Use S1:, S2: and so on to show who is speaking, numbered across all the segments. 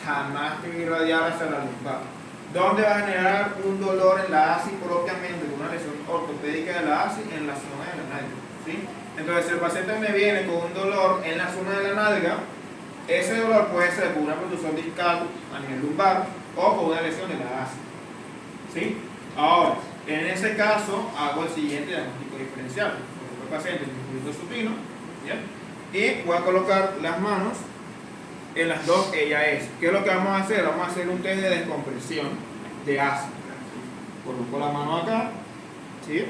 S1: jamás que irradiar hacia la lumbar. ¿Dónde va a generar un dolor en la ASI propiamente? Una lesión ortopédica de la ASI en la zona de la nalga, ¿sí? Entonces, si el paciente me viene con un dolor en la zona de la nalga, ese dolor puede ser por una protrusión discal a nivel lumbar o por una lesión de la ASI, ¿sí? Ahora, en ese caso, hago el siguiente diagnóstico diferencial. Coloco el paciente en el glúteo supino, ¿ya? Y voy a colocar las manos en las dos EAS. ¿Qué es lo que vamos a hacer? Vamos a hacer un test de descompresión de ASI. Coloco la mano acá, ¿sí?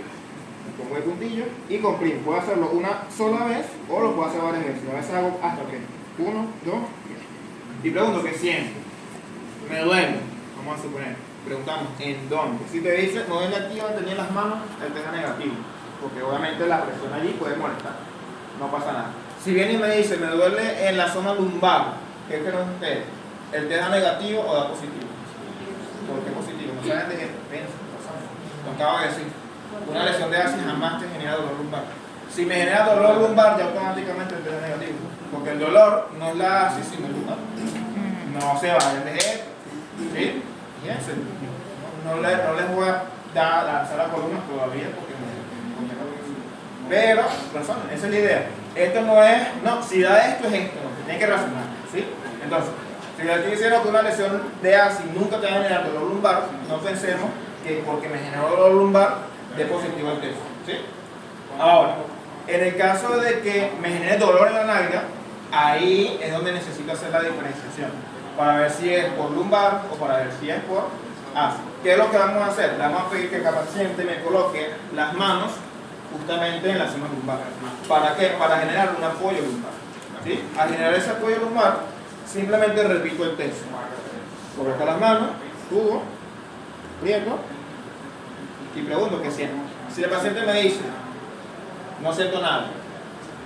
S1: Me pongo el puntillo y comprimo. Puedo hacerlo una sola vez o lo puedo hacer varias veces. A veces hago hasta 3. 1, 2, y pregunto ¿qué siento? Me duele. Vamos a suponer. Preguntamos ¿en dónde? Si te dice no duele aquí donde tenía las manos, el test es negativo. Porque obviamente la presión allí puede molestar. No pasa nada. Si viene y me dice me duele en la zona lumbar, ¿qué creen ustedes? ¿El test da negativo o da positivo? ¿Por qué positivo? No saben de qué piensan. Lo acabo de decir. Una lesión de ASI jamás te genera dolor lumbar. Si me genera dolor lumbar, ya automáticamente el test es negativo. Porque el dolor no es la ASI, sino el lumbar. No se vayan de esto. ¿Sí? Fíjense. No les voy a lanzar la columna todavía porque pero, personas, esa es la idea. Esto no es, no, si da esto es esto, no, tiene que razonar, ¿sí? Entonces, si yo estoy diciendo que una lesión de ASI nunca te va a generar dolor lumbar, no pensemos que porque me generó dolor lumbar, de positivo el test, ¿sí? Ahora, en el caso de que me genere dolor en la nalga, ahí es donde necesito hacer la diferenciación, para ver si es por lumbar o para ver si es por ASI. ¿Qué es lo que vamos a hacer? Le vamos a pedir que el paciente me coloque las manos justamente en la zona lumbar. ¿Para qué? Para generar un apoyo lumbar, ¿sí? Al generar ese apoyo lumbar, simplemente repito el test. Coloco las manos, subo, aprieto y pregunto qué siento. Si el paciente me dice, no siento nada,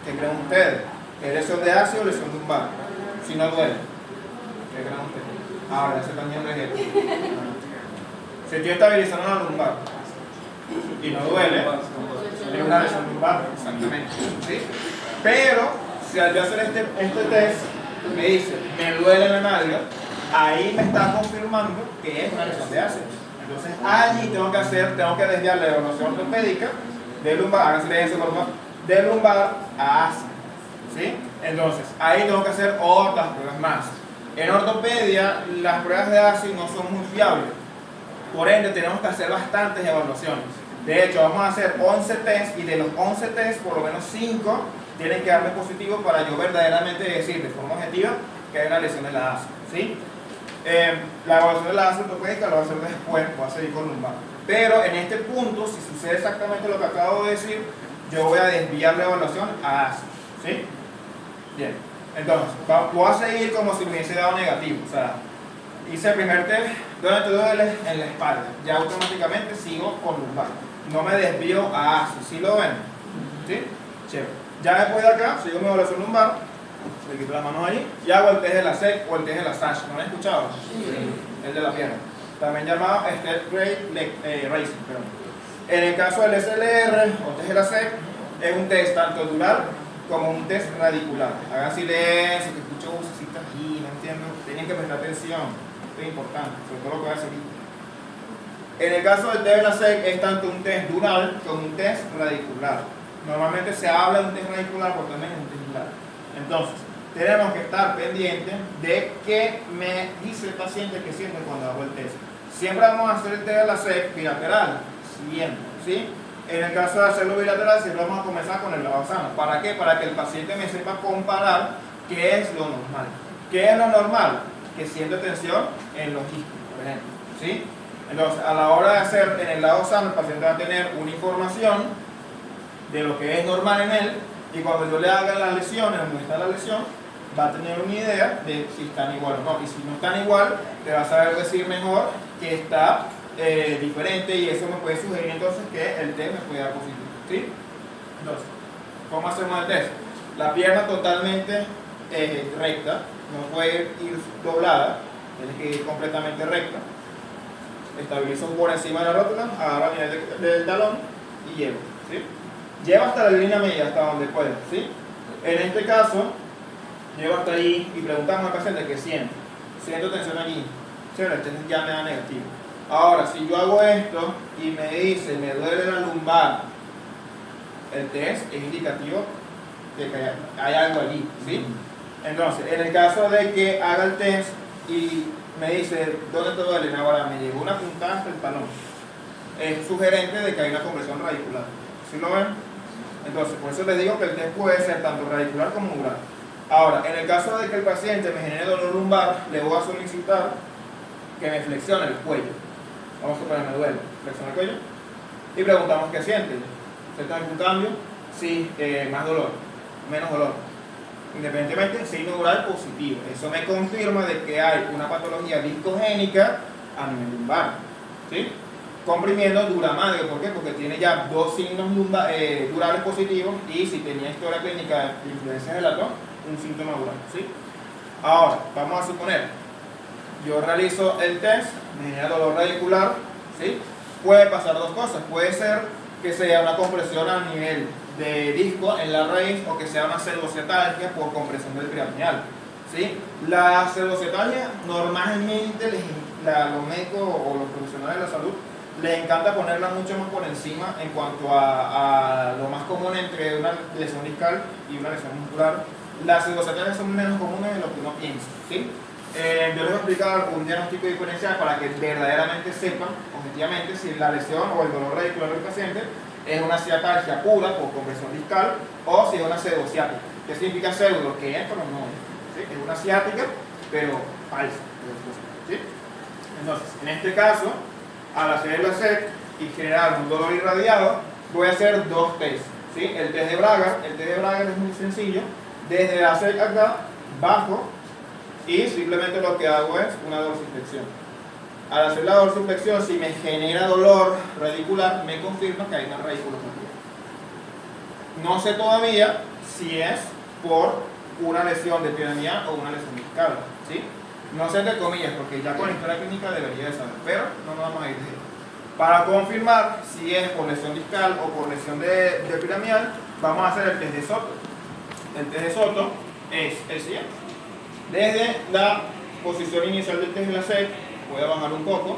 S1: ¿qué creen ustedes? ¿Es lesión de ASI o lesión lumbar? Si no duele, ¿qué creen ustedes? Ahora, ese también es si estoy estabilizando la lumbar y no duele, es una lesión lumbar, exactamente, ¿sí? Pero, si al yo hacer este test, me dice, me duele en la nalga, ahí me está confirmando que es una lesión de ASI. Entonces, allí tengo que desviar la evaluación ortopédica de lumbar, háganse eso por favor, de lumbar a ASI, ¿sí? Entonces, ahí tengo que hacer otras pruebas más. En ortopedia, las pruebas de ASI no son muy fiables, por ende, tenemos que hacer bastantes evaluaciones. De hecho, vamos a hacer 11 test y de los 11 test, por lo menos 5 tienen que darme positivo para yo verdaderamente decir de forma objetiva que hay una lesión de la ASI, ¿sí? La evaluación de la ASI ortopédica lo voy a hacer después, voy a seguir con lumbar. Pero en este punto, si sucede exactamente lo que acabo de decir, yo voy a desviar la evaluación a ASI, ¿sí? Bien, entonces, voy a seguir como si me hubiese dado negativo. O sea, hice el primer test, ¿dónde te duele? En la espalda. Ya automáticamente sigo con lumbar. No me desvío a ASI, ¿sí lo ven? ¿Sí? Chévere. Ya después de acá, sigo mi evaluación lumbar, le quito las manos allí y hago el test de la SEC o el test de la SASH. ¿No lo han escuchado? Sí. El de la pierna. También llamado Step Grade Racing. En el caso del SLR o test de la SEC, es un test tanto dural como un test radicular. Hagan silencio, que escucho vocecitas aquí, no entiendo. Tienen que prestar atención, esto es importante, sobre todo lo que voy a hacer aquí. En el caso del test de la SEC es tanto un test dural como un test radicular. Normalmente se habla de un test radicular porque también es un test dural. Entonces, tenemos que estar pendientes de qué me dice el paciente que siente cuando hago el test. Siempre vamos a hacer el test de la SEC bilateral, siempre, ¿sí? En el caso de hacerlo bilateral, siempre vamos a comenzar con el lavado sano. ¿Para qué? Para que el paciente me sepa comparar qué es lo normal. ¿Qué es lo normal? Que siente tensión en los discos, por ejemplo, ¿sí? Entonces, a la hora de hacer en el lado sano, el paciente va a tener una información de lo que es normal en él, y cuando yo le haga las lesiones, donde está la lesión, va a tener una idea de si están igual o no. Y si no están igual, te va a saber decir mejor que está diferente, y eso me puede sugerir entonces que el test me puede dar positivo, ¿sí? Entonces, ¿cómo hacemos el test? La pierna totalmente recta, no puede ir doblada, tiene que ir completamente recta. Estabilizo por encima de la rótula, agarro a nivel del talón y llevo, ¿sí? Llevo hasta la línea media, hasta donde pueda, ¿sí? En este caso, llevo hasta ahí y preguntamos al paciente qué siente. siento tensión aquí, ¿cierto? Este ya me da negativo. Ahora, si yo hago esto y me dice, me duele la lumbar, el test es indicativo de que hay algo allí, ¿sí? Entonces, en el caso de que haga el test y me dice, ¿dónde te duele? Ahora me llegó una puntada hasta el talón. Es sugerente de que hay una compresión radicular. ¿Sí lo ven? Entonces, por eso les digo que el test puede ser tanto radicular como angular. Ahora, en el caso de que el paciente me genere dolor lumbar, le voy a solicitar que me flexione el cuello. Vamos a suponer que me duele. Flexiona el cuello y preguntamos qué siente. ¿Siente algún cambio? Sí, más dolor, menos dolor. Independientemente, signo oral positivo. Eso me confirma de que hay una patología discogénica a nivel lumbar. ¿Sí? Comprimiendo dura más. ¿Por qué? Porque tiene ya dos signos durales positivos y si tenía historia clínica de influencia de la tos, un síntoma dural. ¿Sí? Ahora, vamos a suponer, yo realizo el test, me genera dolor radicular. ¿Sí? Puede pasar dos cosas. Puede ser que sea una compresión a nivel de disco en la raíz o que sea una pseudocietalgia por compresión del piramidal. ¿Sí? La pseudocietalgia normalmente los médicos o los profesionales de la salud les encanta ponerla mucho más por encima en cuanto a lo más común entre una lesión discal y una lesión muscular. Las pseudocietalgias son menos comunes de lo que uno piensa. ¿Sí? Yo les voy a explicar un diagnóstico diferencial para que verdaderamente sepan objetivamente si la lesión o el dolor radicular del paciente es una ciatalgia pura por compresión discal o si es una pseudociática. ¿Qué significa pseudo? Que es, pero no es. ¿Sí? Es una ciática, pero falsa. ¿Sí? Entonces, en este caso, al hacer la SET y generar un dolor irradiado, voy a hacer dos tests. ¿Sí? El test de Braga. El test de Braga es muy sencillo. Desde la SET acá, bajo, y simplemente lo que hago es una dorsiflexión. Al hacer la dorsiflexión, si me genera dolor radicular, me confirma que hay una radiculopatía. No sé todavía si es por una lesión de piramidal o una lesión discal, ¿sí? No sé entre comillas, porque ya con la historia clínica debería de saber, pero no nos vamos a ir de ahí. Para confirmar si es por lesión discal o por lesión de piramidal, vamos a hacer el test de Soto. El test de Soto es el siguiente. Desde la posición inicial del test de la SET, voy a bajar un poco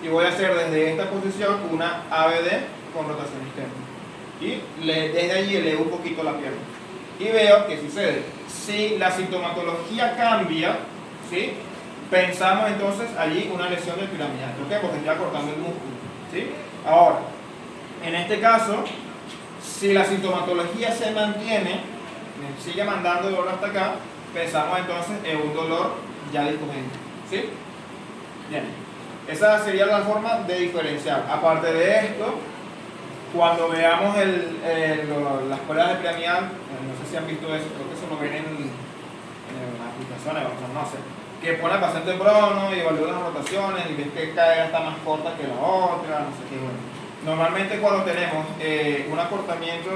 S1: y voy a hacer desde esta posición una ABD con rotación externa. Y desde allí elevo un poquito la pierna. Y veo qué sucede. Si la sintomatología cambia, ¿sí? Pensamos entonces allí una lesión del piramidal. ¿Por qué? Porque estoy acortando el músculo. ¿Sí? Ahora, en este caso, si la sintomatología se mantiene, me sigue mandando dolor hasta acá, pensamos entonces en un dolor ya discogénico. ¿Sí? Bien. Esa sería la forma de diferenciar. Aparte de esto, cuando veamos las pruebas de piramidal, no sé si han visto eso, creo que eso lo ven en aplicaciones, no sé, que pone al paciente en prono y evalúa las rotaciones y ves que cada está más corta que la otra, no sé qué. Bueno. Normalmente cuando tenemos un acortamiento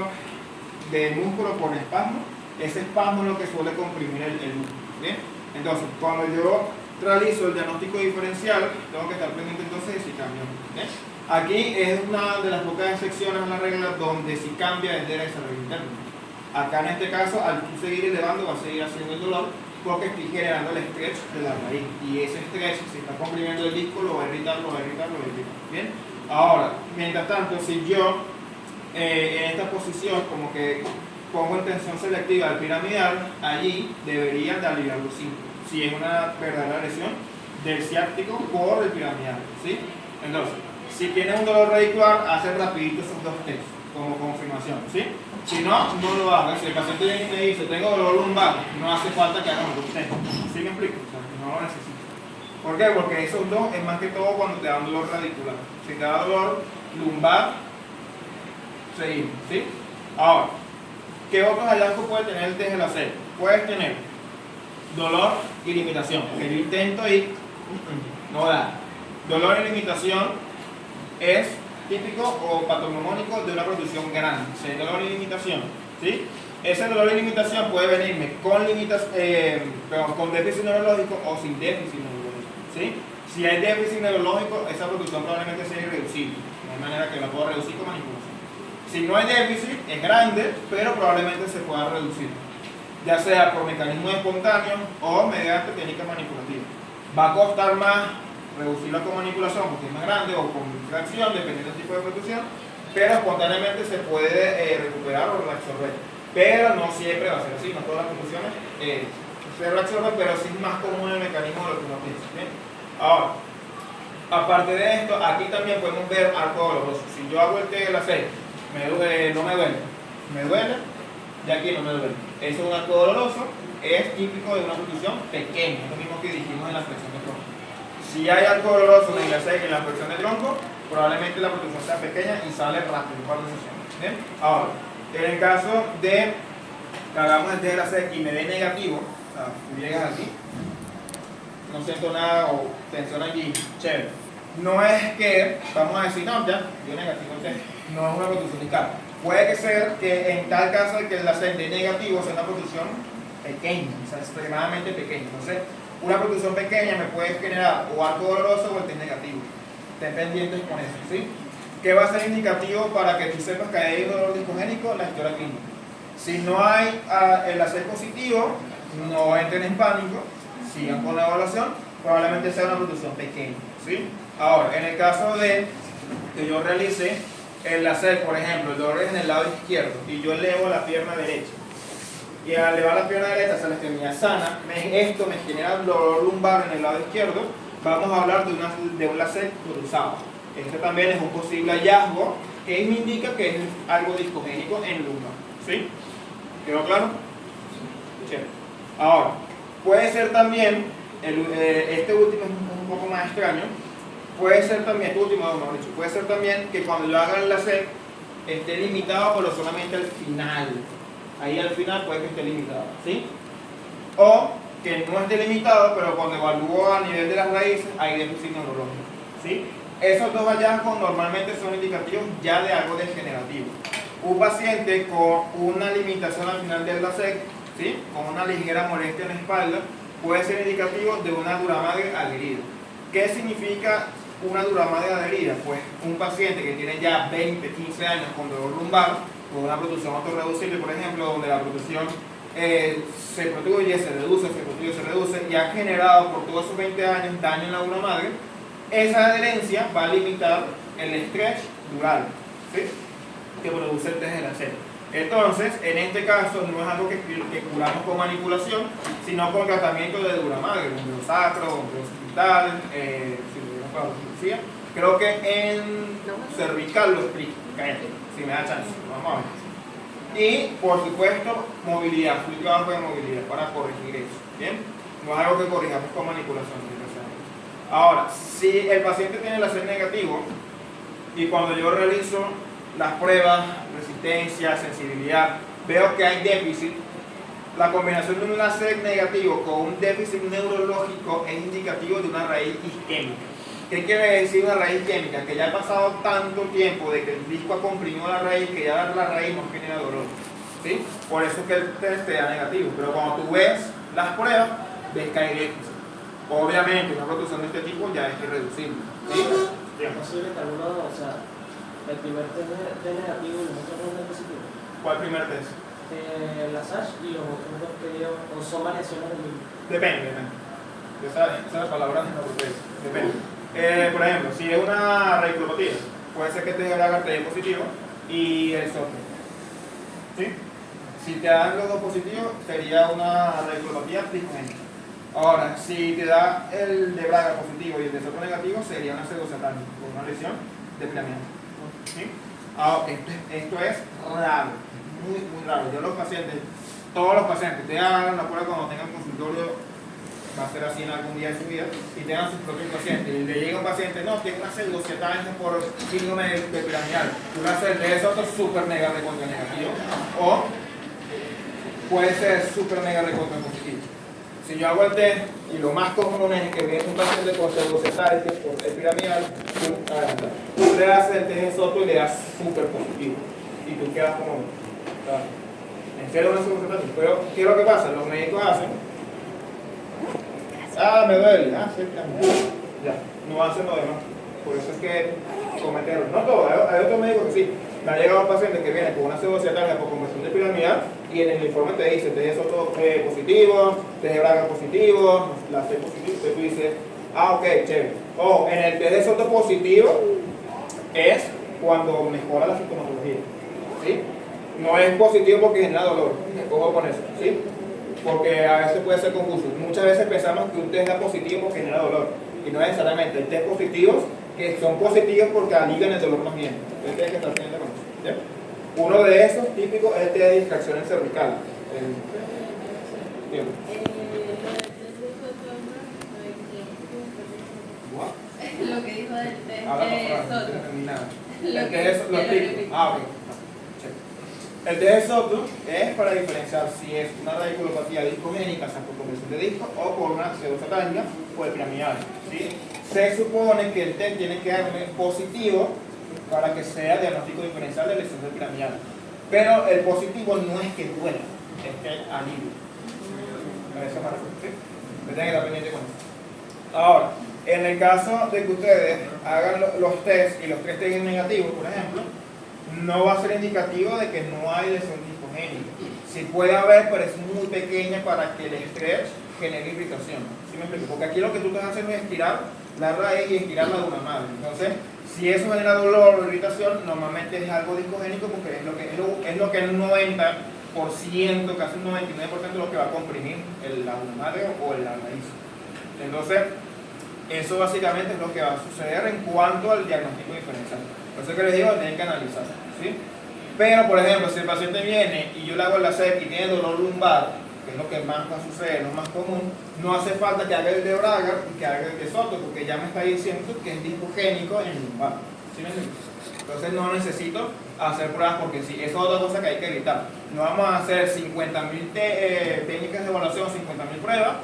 S1: de músculo por espasmo, ese espasmo es lo que suele comprimir el músculo. ¿Bien? Entonces, cuando yo realizo el diagnóstico diferencial, tengo que estar pendiente entonces de si cambia. ¿Bien? Aquí es una de las pocas excepciones a la regla donde si cambia es de esa regla interna. Acá en este caso, al tú seguir elevando, va a seguir haciendo el dolor porque estoy generando el stretch de la raíz. Y ese stretch, si está comprimiendo el disco, lo va a irritar, lo va a irritar, lo va a irritar. ¿Bien? Ahora, mientras tanto, si yo en esta posición como que pongo en tensión selectiva al piramidal, allí deberían de aliviar los síntomas. Si es una verdadera lesión del ciático por el piramidal. ¿Sí? Entonces, si tienes un dolor radicular, hace rapidito esos dos tests como confirmación. ¿Sí? Si no, no lo hagas. Si el paciente viene y me dice, tengo dolor lumbar, no hace falta que hagamos los tests. ¿Sí me explico? O sea, que no lo necesito. ¿Por qué? Porque esos dos es más que todo cuando te da un dolor radicular. Si te da dolor lumbar, seguimos. ¿Sí? Ahora, ¿qué otros hallazgos puede tener el test de la SET? Puedes tener dolor y limitación. Que yo intento y no da. Dolor y limitación es típico o patognomónico de una producción grande. Si hay dolor y limitación, ¿sí? Ese dolor y limitación puede venirme con déficit neurológico o sin déficit neurológico, ¿sí? Si hay déficit neurológico, esa producción probablemente sea irreducible. No hay manera que la pueda reducir con manipulación. Si no hay déficit, es grande, pero probablemente se pueda reducir, ya sea por mecanismos espontáneos o mediante técnicas manipulativas. Va a costar más reducirla con manipulación porque es más grande o con tracción, dependiendo del tipo de percusión, pero espontáneamente se puede recuperar o reabsorber. Pero no siempre va a ser así, no todas las percusiones se reabsorben, pero sí es más común el mecanismo de lo que uno piensa. ¿Bien? Ahora, aparte de esto, aquí también podemos ver arco doloroso. Si yo hago el T de la 6, no me duele. Me duele, y aquí no me duele. Eso es un arco doloroso, es típico de una percusión pequeña, es lo mismo que dijimos en la flexión de tronco. Si hay arco doloroso en la 6 y en la flexión de tronco, probablemente la percusión sea pequeña y sale rápido un par de sesiones. ¿Bien? Ahora, en el caso de que hagamos el T de la 6 y me dé negativo, o sea, tú llegas aquí, no siento nada o tensión allí, chévere. No es que, vamos a decir, no, ya, yo negativo, no es una percusión discal. Puede que ser que en tal caso de que el ascendente negativo sea una percusión pequeña, o sea, extremadamente pequeña. Entonces, una percusión pequeña me puede generar o arco doloroso o el T negativo. Estén pendientes con eso, ¿sí? ¿Qué va a ser indicativo para que tú sepas que hay un dolor discogénico? La historia clínica. Si no hay el AC positivo, no entren en pánico, sigan con la evaluación, probablemente sea una percusión pequeña, ¿sí? Ahora, en el caso de que yo realice el láser, por ejemplo, el dolor es en el lado izquierdo y yo elevo la pierna derecha y al elevar la pierna derecha hacia la extremidad sana, esto me genera un dolor lumbar en el lado izquierdo, vamos a hablar de un láser cruzado. Este también es un posible hallazgo que me indica que es algo discogénico en lumbar, ¿sí? ¿Quedó claro? Chévere. Ahora, puede ser también, este último es un poco más extraño, puede ser también, este último mejor dicho, puede ser también que cuando yo haga el láser esté limitado, pero solamente al final. Ahí al final puede que esté limitado, ¿sí? O que no esté limitado, pero cuando evalúo a nivel de las raíces hay déficit neurológico, ¿sí? Esos dos hallazgos normalmente son indicativos ya de algo degenerativo. Un paciente con una limitación al final del láser, ¿sí?, con una ligera molestia en la espalda, puede ser indicativo de una dura madre adherida. ¿Qué significa una dura madre adherida? Pues un paciente que tiene ya 20, 15 años con dolor lumbar, con una protrusión autorreducible, por ejemplo, donde la protrusión se protruye, se reduce, se protruye, se reduce, y ha generado por todos esos 20 años daño en la dura madre, esa adherencia va a limitar el stretch dural, ¿sí?, que produce el test de la célula. Entonces, en este caso no es algo que curamos con manipulación, sino con tratamiento de dura madre, un sacro, un hospital, cirugía. Creo que en cervical lo explico, si me da chance, vamos a ver. Y, por supuesto, movilidad, fui trabajo de movilidad para corregir eso, ¿bien? No es algo que corrijamos con manipulación. Ahora, si el paciente tiene el láser negativo y cuando yo realizo las pruebas, resistencia, sensibilidad, veo que hay déficit, la combinación de un láser negativo con un déficit neurológico es indicativo de una raíz isquémica. ¿Qué quiere decir una raíz isquémica? Que ya ha pasado tanto tiempo de que el disco ha comprimido la raíz que ya la raíz no genera dolor, ¿sí? Por eso es que el test te da negativo, pero cuando tú ves las pruebas, ves que hay déficit. Obviamente, una protrusión de este tipo ya es irreducible, ¿sí?
S2: ¿Es posible que alguno, o sea, el primer test de negativo y los otros de positivo?
S1: ¿Cuál primer test?
S2: La SASH y los otros dos que dio, o son variaciones del mismo.
S1: Depende. Esa es la palabra de no depende. Por ejemplo, si es una radiculopatía, puede ser que te haga el positivo y el software, ¿sí? Si te dan los dos positivos, sería una radiculopatía discogénica. Ahora, si te da el de Braga positivo y el de software negativo, sería una pseudosatánica, con una lesión de piramidal. ¿Sí? Ahora, esto es raro, muy raro. Yo los pacientes, todos los pacientes, te hagan la prueba cuando tengan consultorio, va a ser así en algún día de su vida, y tengan sus propios pacientes, y le llega un paciente, no, tiene una pseudociatánica por síndrome de piramidal, tú vas a hacer de eso otro súper mega recontra negativo, o puede ser súper mega recontra positivo. Si yo hago el test, y lo más común es que viene un paciente con pseudociatática por piramidal, tú le haces el test de Soto y le das súper positivo, y tú quedas como, en serio una pseudociatática. Pero, ¿qué es lo que pasa? Los médicos hacen, me duele, sí, ya, no hacen lo demás. Por eso es que cometen errores. No todos, hay otros médicos que sí. Me ha llegado un paciente que viene con una pseudociatática por conversión de piramidal y en el informe te dice, te Soto positivo, test de Braga positivo, la C positivo, entonces tú dices, ah, ok, chévere. O en el test de Soto positivo es cuando mejora la sintomatología, ¿sí? No es positivo porque genera dolor, ojo con eso, ¿sí? Porque a veces puede ser confuso. Muchas veces pensamos que un test da positivo porque genera dolor, y no necesariamente. Hay test positivos que son positivos porque alivian el dolor más bien. Entonces tienes que estar teniendo con eso, ¿ya? Uno de esos típicos es el test de distracciones cervicales.
S3: Lo que dijo del test
S1: Ahora
S3: de Soto.
S1: El test de Soto, ok. El test de Soto es para diferenciar si es una radiculopatía discogénica, o sea, por compresión de disco, o por una pseudosatánica o el piramidal, ¿sí? Se supone que el test tiene que dar positivo para que sea diagnóstico diferencial de lesión del piramidal. Pero el positivo no es que duela, es que alivia. A eso me refiero, ¿sí? Me tienen que estar pendiente con eso. Ahora, en el caso de que ustedes hagan los test y los tres tengan negativos, por ejemplo, no va a ser indicativo de que no hay lesión discogénica. Sí puede haber, pero es muy pequeña para que el estrés genere irritación. ¿Sí me explico? Porque aquí lo que tú estás haciendo es estirar la raíz y estirar la duna madre. Entonces, si eso genera dolor o irritación, normalmente es algo discogénico porque es lo que el 90%, casi un 99% de lo que va a comprimir la duna madre o la raíz. Entonces, eso básicamente es lo que va a suceder en cuanto al diagnóstico diferencial. Por eso que les digo, tienen que analizar, ¿sí? Pero, por ejemplo, si el paciente viene y yo le hago el LASEK y tiene dolor lumbar, que es lo que más va a suceder, lo más común, no hace falta que haga el de Braga y que haga el de Soto, porque ya me está diciendo que es discogénico en el lumbar, ¿sí me entiendes? Entonces no necesito hacer pruebas porque sí, eso es otra cosa que hay que evitar. No vamos a hacer 50.000 técnicas de evaluación, 50.000 pruebas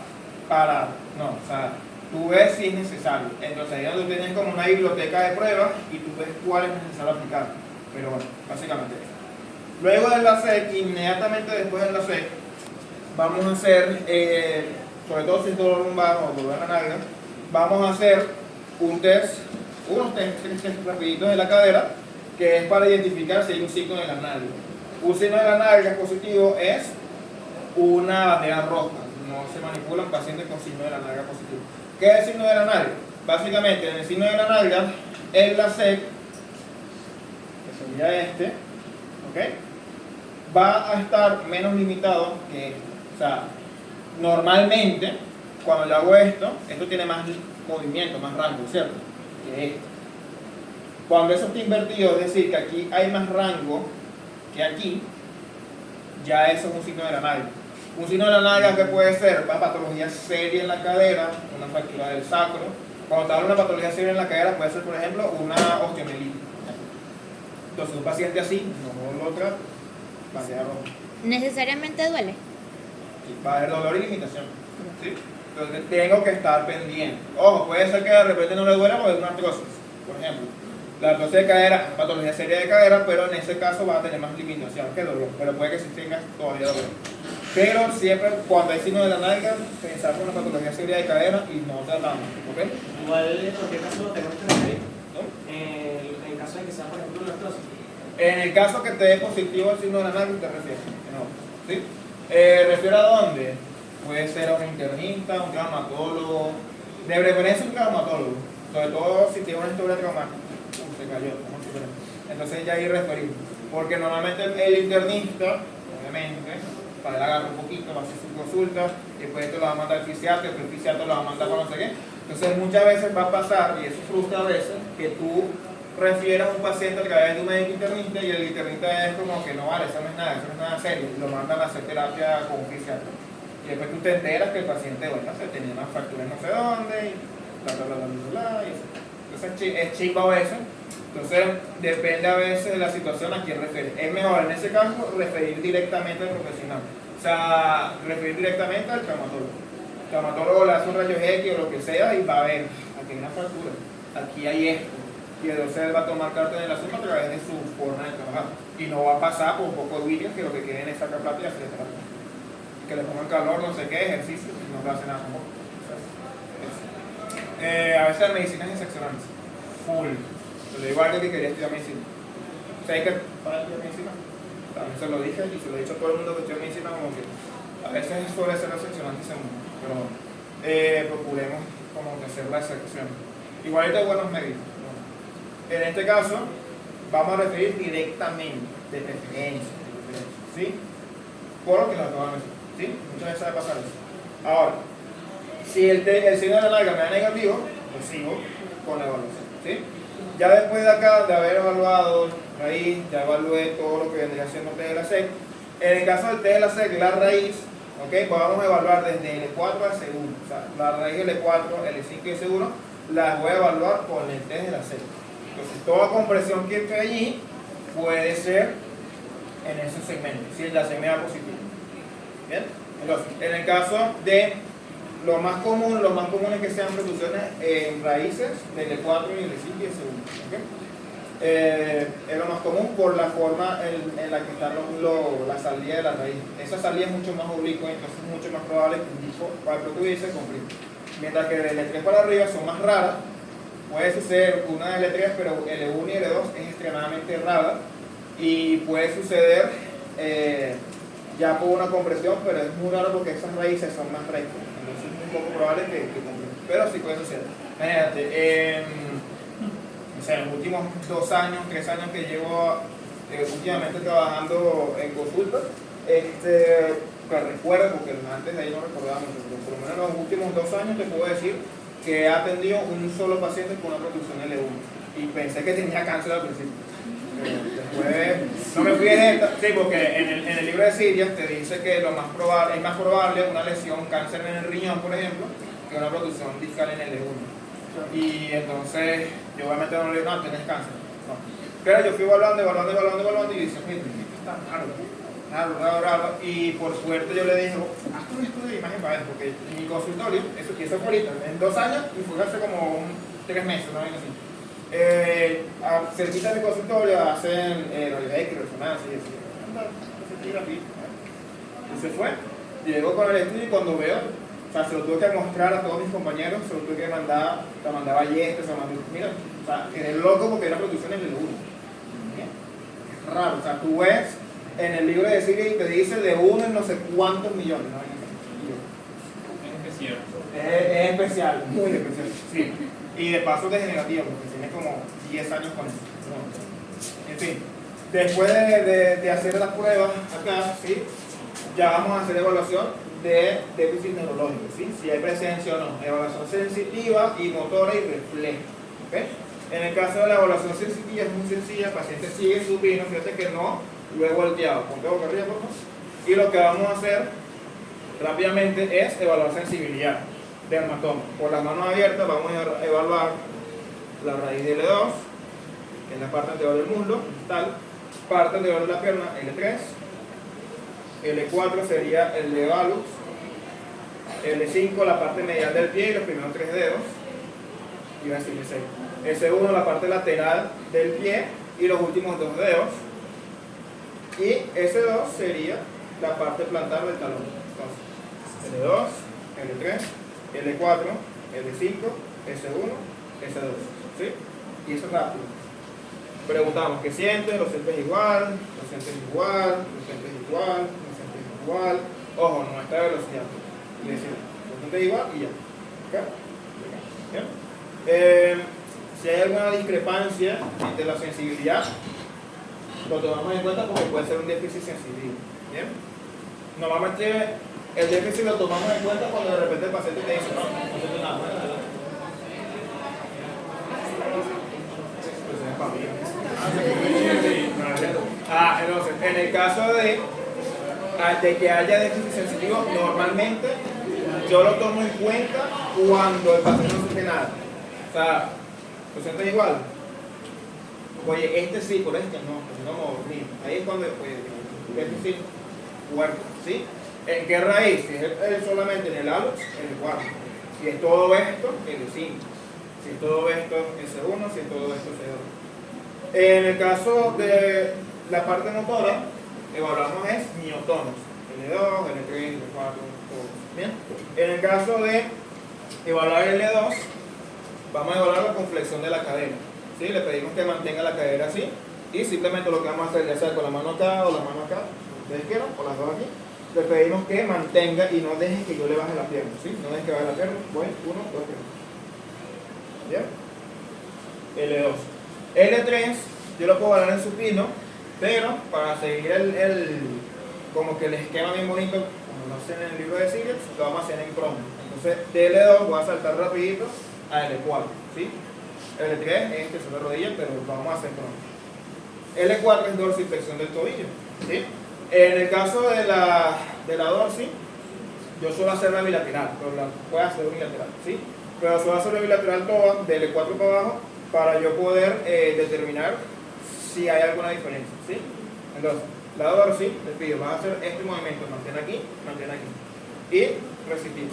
S1: para, no, o sea, tú ves si es necesario. Entonces ahí donde tienes como una biblioteca de pruebas y tú ves cuál es necesario aplicar. Pero bueno, básicamente eso. Luego del LASEK, inmediatamente después del LASEK, vamos a hacer, sobre todo si es dolor lumbar o dolor en la nalga, vamos a hacer unos test rapiditos de la cadera, que es para identificar si hay un signo de la nalga. Un signo de la nalga positivo es una bandera roja. No se manipulan pacientes con signo de la nalga positivo. ¿Qué es el signo de la nalga? Básicamente, en el signo de la nalga, el LASEK, que sería este, ¿ok?, va a estar menos limitado que esto. O sea, normalmente, cuando yo hago esto tiene más movimiento, más rango, ¿cierto?, que esto. Cuando eso está invertido, es decir, que aquí hay más rango que aquí, ya eso es un signo de la nalga. Un signo de la nalga que puede ser una patología seria en la cadera, una fractura del sacro. Cuando te hablo de una patología seria en la cadera, puede ser, por ejemplo, una osteomielitis. Entonces, un paciente así, no lo trata, bandera roja.
S4: ¿Necesariamente duele?
S1: Va a haber dolor y limitación, ¿sí? Entonces tengo que estar pendiente. Ojo, puede ser que de repente no le duela porque es una artrosis, por ejemplo. La artrosis de cadera, patología seria de cadera, pero en ese caso va a tener más limitación que dolor, pero puede que sí tengas todavía dolor. Pero siempre cuando hay signo de la nalga, pensar con una patología seria de cadera y no tratamos, ¿ok?
S2: Igual, ¿en qué caso lo tenemos que referir?
S1: ¿No?
S2: En caso de que sea, por ejemplo, una artrosis.
S1: En el caso que te dé positivo el signo de la nalga, te refieres, no, ¿sí? ¿Refiere a dónde? Puede ser a un internista, un traumatólogo, de preferencia un traumatólogo, sobre todo si tiene una historia traumática. Se cayó, ¿cómo se llama? Entonces ya ahí referimos, porque normalmente el internista, obviamente, para él agarra un poquito, va a hacer su consulta, y después esto lo va a mandar al fisiatra, después el fisiatra lo va a mandar para no sé qué. Entonces muchas veces va a pasar, y eso frustra a veces, que tú refieras a un paciente a través de un médico internista y el internista es como que no vale, eso no es nada serio, y lo mandan a hacer terapia con un fisiatra. Y después tú te enteras que el paciente, bueno, se tenía una fractura en no sé dónde, y y eso. Entonces es chico a veces. Entonces depende a veces de la situación a quién referir. Es mejor en ese caso referir directamente al profesional. O sea, referir directamente al traumatólogo. El traumatólogo le hace un rayo X o lo que sea y va a ver, aquí hay una fractura, aquí hay esto. Y entonces él va a tomar carta en el asunto a través de su forma de trabajar. Y no va a pasar por un poco de vídeos que lo que quieren es sacar plata y hacer terapia. Que le pongan calor, no sé qué, ejercicio, y no hace nada tampoco. A veces la medicina es excepcional. Full. Le digo a alguien que quería estudiar medicina. ¿Sabes qué para estudiar medicina? También se lo dije y se lo he dicho a todo el mundo que estudia medicina como que A veces suele ser decepcionante ese mundo, pero procuremos como que hacer la excepción. Igualito hay buenos medios. En este caso, vamos a referir directamente, de preferencia, ¿sí? Por lo que nos acabamos de decir, ¿sí? Muchas veces va a pasar eso. Ahora, si el signo de la nalga me da negativo, pues sigo con la evaluación, ¿sí? Ya después de acá, de haber evaluado raíz, ya evalué todo lo que vendría siendo T de la SEC. En el caso del T de la SEC, la raíz, ¿ok? Pues vamos a evaluar desde L4 al C1. O sea, la raíz de L4, L5 y C1 las voy a evaluar con el T de la SEC. Entonces, toda compresión que esté allí puede ser en ese segmento, si la SEC me da positivo. ¿Bien? Entonces, en el caso de lo más común es que sean reducciones en raíces de L4 y L5 y L1. ¿Okay? Es lo más común por la forma en la que está la salida de la raíz. Esa salida es mucho más oblicua, entonces es mucho más probable que un disco para que tuviese comprime. Mientras que de L3 para arriba son más raras, puede suceder una de L3, pero L1 y L2 es extremadamente rara y puede suceder ya por una compresión, pero es muy raro porque esas raíces son más rectas, entonces es un poco probable que comprime, pero sí puede suceder. Imagínate, o sea, en los últimos 2 años, 3 años que llevo últimamente trabajando en consulta, que recuerdo, porque antes de ahí no recordaba mucho, pero por lo menos en los últimos 2 años te puedo decir que he atendido un solo paciente con una producción L1 y pensé que tenía cáncer al principio. Después no me fui en esta, sí, porque en el libro de Sirias te dice que lo más probable, es más probable una lesión, cáncer en el riñón, por ejemplo, que una producción discal en L1. Y entonces yo obviamente no le digo, no, tienes cáncer. No. Pero yo fui evaluando y dije, mira, esto está raro. Y por suerte yo le dije, haz un estudio de imagen para ver, porque en mi consultorio, eso fue ahorita, en 2 años y fue hace como 3 meses, ¿no? Así. Cerquita de mi consultorio hacen rayos X, resonancia y así. Y se fue, llegó con el estudio y cuando veo, o sea, se lo tuve que mostrar a todos mis compañeros, se lo tuve que mandar, se mandaba Yestes, se mandaba, mira, o sea, quedé loco porque era producción en el 1. Es raro, o sea, tú ves en el libro de Siria y te dice de 1 en no sé cuántos millones, ¿no?
S4: Es especial.
S1: Es especial, muy especial, sí. Y de paso degenerativo, porque tiene como 10 años con eso. En fin, después de hacer las pruebas acá, ¿sí? Ya vamos a hacer evaluación de déficit neurológico, ¿sí? Si hay presencia o no. Evaluación sensitiva y motora y reflejo. ¿Okay? En el caso de la evaluación sensitiva es muy sencilla, el paciente sigue supino, fíjate que no lo he volteado. Ponte boca arriba, por favor. Y lo que vamos a hacer rápidamente es evaluar sensibilidad de dermatoma. Por las manos abiertas vamos a evaluar la raíz de L2, que es la parte anterior del muslo, tal, parte anterior de la pierna, L3, L4 sería el de valus, L5 la parte medial del pie y los primeros 3 dedos, y así L6. S1 la parte lateral del pie y los últimos 2 dedos, y S2 sería la parte plantar del talón. Entonces, L2, L3, L4, L5, S1, S2, ¿sí? Y eso es rápido. Preguntamos, ¿qué sientes? ¿Lo sientes igual? ¿Lo sientes igual? ¿Lo sientes igual? ¿Lo sientes igual? Ojo, nuestra velocidad. Y decimos, ¿lo sientes igual? Y ya. ¿Okay? ¿Bien? Si hay alguna discrepancia entre la sensibilidad, lo tomamos en cuenta porque puede ser un déficit sensitivo. ¿Bien? Normalmente el déficit lo tomamos en cuenta cuando de repente el paciente te dice, no siento nada. Entonces, en el caso de que haya déficit sensitivo, normalmente yo lo tomo en cuenta cuando el paciente no siente nada. O sea, ¿lo sientes igual? Oye, este sí, por este no, no dormir. Ahí es cuando déficit fuerte, ¿sí? ¿En qué raíz? Si es solamente en el halo, en el 4. Si es todo esto, en el 5. Si es todo esto, S1, si es todo esto, S2. En el caso de la parte motora, evaluamos es miotonos, L2, L3, L4, todo. ¿Bien? En el caso de evaluar L2, vamos a evaluar la conflexión de la cadera. ¿Sí? Le pedimos que mantenga la cadera así y simplemente lo que vamos a hacer, ya sea con la mano acá o la mano acá, de izquierda o las dos aquí, le pedimos que mantenga y no deje que yo le baje la pierna, ¿sí? No deje que baje la pierna. Voy, 1, 2, 3. ¿Ya? L2. L3, yo lo puedo bajar en supino, pero para seguir como que el esquema bien bonito, como lo hacen en el libro de Seagate, lo vamos a hacer en crono. Entonces, de L2 voy a saltar rapidito a L4, ¿sí? L3 es extensión de rodilla, pero lo vamos a hacer crono. L4 es dorsiflexión del tobillo, ¿sí? En el caso de la dorsi, yo suelo hacerla bilateral, pero la puedo hacer unilateral, ¿sí? Pero suelo hacerla bilateral toda, de L4 para abajo, para yo poder determinar si hay alguna diferencia, ¿sí? Entonces, la dorsi, les pido, vas a hacer este movimiento, mantén aquí, y resistir.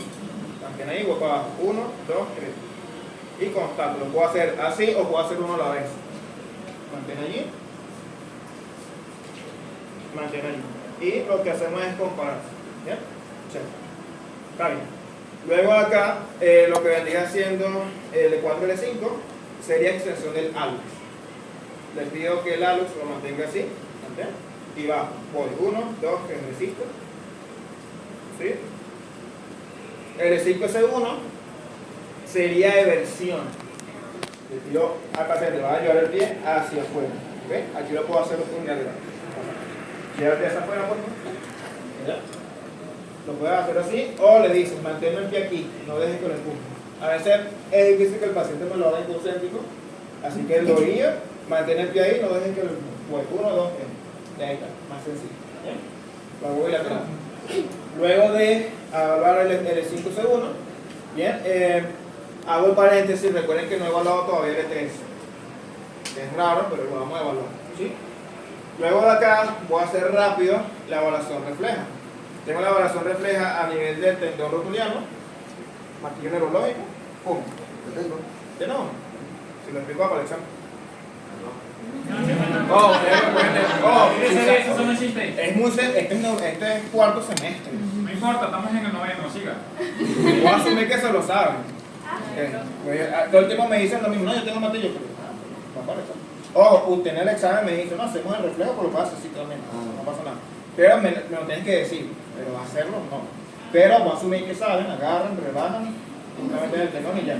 S1: Mantén ahí, voy para abajo, 1, 2, 3. Y constante, lo puedo hacer así o puedo hacer uno a la vez. Mantén allí. Mantén allí. Y lo que hacemos es comparar. ¿Ya? Check. Está bien. Luego acá, lo que vendría siendo L4 y L5 sería extensión del hallux. Les pido que el hallux lo mantenga así. ¿Mantén? Y bajo. Voy 1, 2, 3, resisto. ¿Sí? L5S1 sería eversión. Les pido al paciente, va a llevar el pie hacia afuera. ¿Okay? Aquí lo puedo hacer unilateral. Llévate hacia afuera, por favor. ¿Ya? Lo puedes hacer así, o le dices, mantén el pie aquí, no dejes que lo empuje. A veces es difícil que el paciente me lo haga inconsciente, así que el orillo, mantén el pie ahí, no dejes que lo empuje. Pues 1, 2, 3. Ya está, más sencillo. ¿Bien? Lo voy a lateral. Luego de evaluar el L5C1, bien, hago el paréntesis, recuerden que no he evaluado todavía el L3. Es raro, pero lo vamos a evaluar. ¿Sí? Luego de acá voy a hacer rápido la evaluación refleja. Tengo la evaluación refleja a nivel del tendón rotuliano, martillo neurológico, pum, lo tengo. ¿De nuevo? Si lo explico para el examen.
S4: Eso no existe.
S1: Es muy sencillo, este es cuarto semestre.
S4: No importa, estamos en el noveno, siga.
S1: Voy a asumir que se lo saben. Todo el tiempo me dicen lo mismo, no, yo tengo martillo, pero va para el examen. Ojo, usted en el examen me dice, no, hacemos el reflejo, pero lo pasa así también, no pasa nada. Pero me lo tienen que decir, pero hacerlo no. Pero voy a asumir que saben, agarran, rebajan, simplemente el tendón y ya.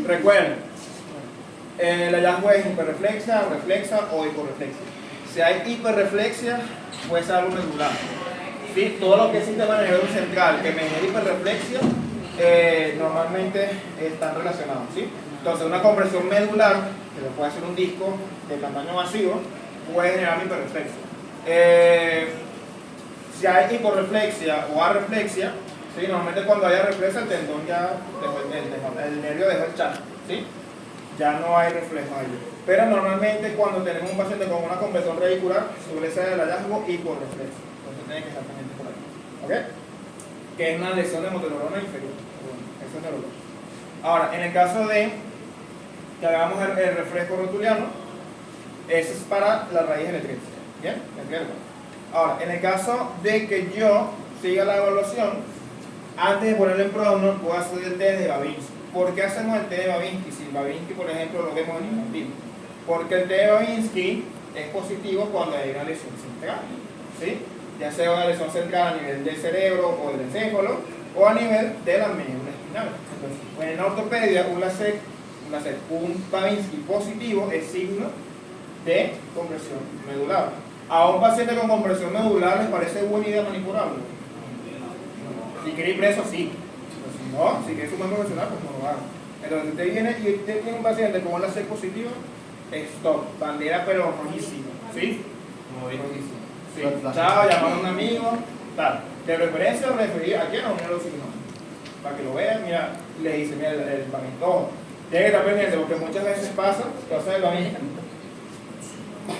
S1: Recuerden, el hallazgo es hiperreflexa, reflexa o hiporreflexia. Si hay hiperreflexia, puede ser algo medular. ¿Sí? Todo lo que es sistema nervioso central que me genera hiperreflexia, normalmente están relacionados. ¿Sí? Entonces, una compresión medular, que puede ser un disco de tamaño masivo, puede generar hiperreflexia. Si hay hiporreflexia o arreflexia, ¿sí? Normalmente cuando haya reflexia el tendón ya dejó, el nervio dejó el chakra, ¿sí? Ya no hay reflejo ahí. Pero normalmente cuando tenemos un paciente con una compresión radicular suele ser el hallazgo hiporreflexia. Entonces tiene que estar pendiente por ahí. ¿Ok? Que es una lesión de motoneurona inferior. Bueno, eso es neurológico. Ahora, en el caso de que hagamos el reflejo rotuliano, ese es para la raíz L3. ¿Bien? Ahora, en el caso de que yo siga la evaluación, antes de ponerlo en prono, voy a hacer el test de Babinski. ¿Por qué hacemos el test de Babinski? Si Babinski, por ejemplo, lo vemos en infantil. Porque el test de Babinski es positivo cuando hay una lesión central, ¿sí? Ya sea una lesión central a nivel del cerebro o del encéfalo, o a nivel de la médula espinal. Entonces, en ortopedia, un Babinski positivo es signo de compresión medular. A un paciente con compresión medular les parece buena idea manipularlo. Si quiere ir preso, sí. Pero si no, si quiere ser un buen profesional, pues no lo haga. Entonces, usted viene y usted tiene un paciente con un láser positivo, stop, bandera pero rojísima. ¿Sí? Rojísima. Sí. Chao, llamar a un amigo, tal. De referencia o referir a quién a un neurocirujano. Para que lo vean, mira, le dice, mira, el pamintón. Tiene que estar pendiente porque muchas veces pasa, cosas de Babinski.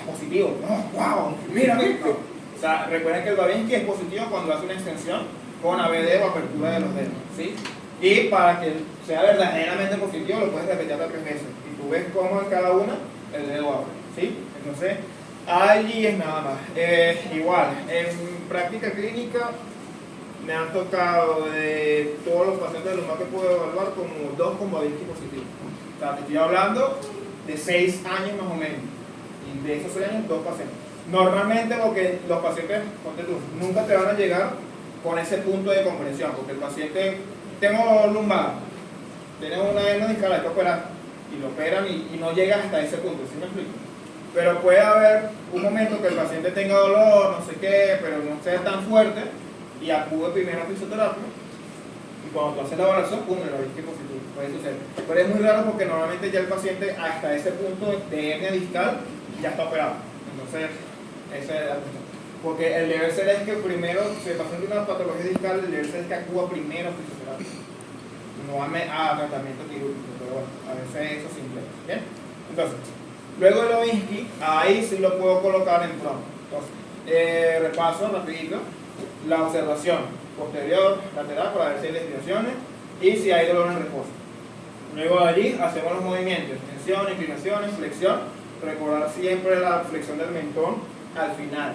S1: Positivo, no, wow, mira. O sea, recuerden que el Babinski es positivo cuando hace una extensión con ABD o apertura de los dedos, ¿sí? Y para que sea verdaderamente positivo lo puedes repetir hasta 3 veces y tú ves cómo en cada una el dedo abre, ¿sí? Entonces, allí es nada más. Igual, en práctica clínica me han tocado de todos los pacientes de los más que puedo evaluar como 2 con Babinski positivo. O sea, te estoy hablando de 6 años más o menos. Y de esos 6 años, 2 pacientes. Normalmente porque los pacientes, ponte tú, nunca te van a llegar con ese punto de comprensión, porque el paciente, tengo lumbar, tiene una hernia discal, hay que operar, y lo operan y no llega hasta ese punto, ¿sí me explico? Pero puede haber un momento que el paciente tenga dolor, no sé qué, pero no sea tan fuerte, y acude primero a fisioterapia, y cuando tú haces la evaluación, pum, lo viste positivo, puede suceder. Pero es muy raro porque normalmente ya el paciente hasta ese punto de hernia discal ya está operado. Entonces, esa es la cuestión. Porque el deber ser es que primero, si el paciente tiene una patología discal, el deber ser es que actúa primero a fisioterapia, no a tratamiento quirúrgico, pero bueno, a veces eso simple. ¿Bien? Entonces, luego el Lewinsky, ahí sí lo puedo colocar en pronto. Entonces, repaso rapidito, la observación posterior, lateral, para ver si hay desviaciones y si hay dolor en reposo. Luego de allí hacemos los movimientos, extensión, inclinaciones, flexión, recordar siempre la flexión del mentón al final,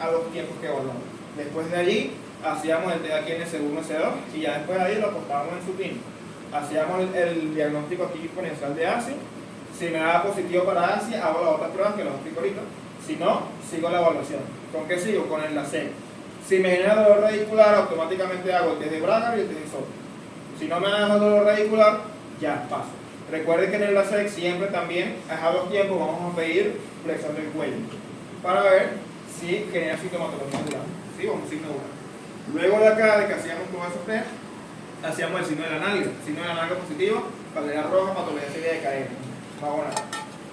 S1: a los tiempos que evaluamos. Después de allí hacíamos el de aquí en S1, S2 y ya después de ahí lo acostábamos en supino. Hacíamos el diagnóstico aquí exponencial de ASI. Si me da positivo para ASI, hago las otras pruebas que las explico ahorita. Si no, sigo la evaluación. ¿Con qué sigo? Con el LASEK. Si me genera dolor radicular, automáticamente hago el test de Braga y el test de Soto. Si no me da dolor radicular, ya paso. Recuerden que en el LASEK siempre también, a los tiempos, vamos a pedir flexión del cuello para ver si genera sintomatología dural. ¿Sí? Vamos a signo dural. Luego de acá, de que hacíamos todos esos test, hacíamos el signo de la nalga. Signo de la nalga positivo, patología roja, patología seria de cadera.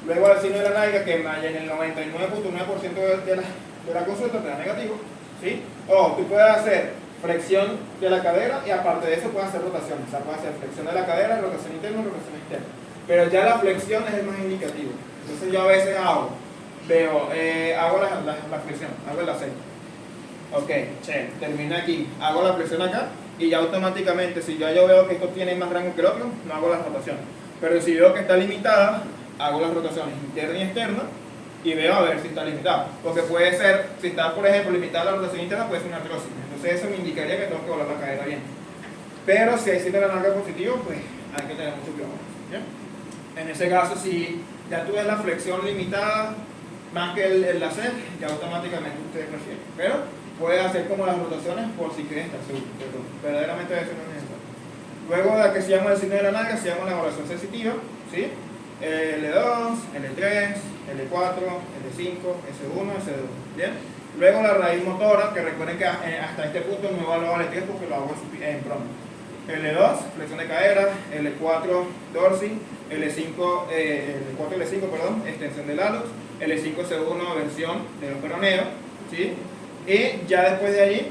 S1: Luego el signo de la nalga, que en el 99.9% de la consulta te da negativo. ¿Sí? O tú puedes hacer flexión de la cadera y aparte de eso puedes hacer rotación. O sea, puedes hacer flexión de la cadera, rotación interna y rotación externa. Pero ya la flexión es el más indicativo. Entonces yo a veces hago la flexión, hago el aceite. Ok, termina aquí, hago la flexión acá y ya automáticamente, si yo veo que esto tiene más rango que el otro, no hago la rotación. Pero si veo que está limitada, hago las rotaciones interna y externa y veo a ver si está limitado. Porque puede ser, si está por ejemplo limitada la rotación interna, puede ser una artrosis. Entonces eso me indicaría que tengo que volar la cadera bien. Pero si hay signo de la nalga positivo, pues hay que tener mucho cuidado. ¿Bien? En ese caso, si ya tuve la flexión limitada, más que el láser, ya automáticamente ustedes prefieren. Pero puede hacer como las rotaciones por si quieren estar seguros. Pero verdaderamente eso no es necesario. Luego de que hacíamos el signo de la nalga, hacíamos la evaluación sensitiva, ¿sí? L2, L3, L4, L5, S1, S2. ¿Bien? Luego la raíz motora, que recuerden que hasta este punto no evaluaba L3 porque lo hago en promo. L2, flexión de cadera, L4, dorsal, L5, L4, L5, perdón, extensión del hallux, L5, S1, versión de los peroneos, ¿sí? Y ya después de allí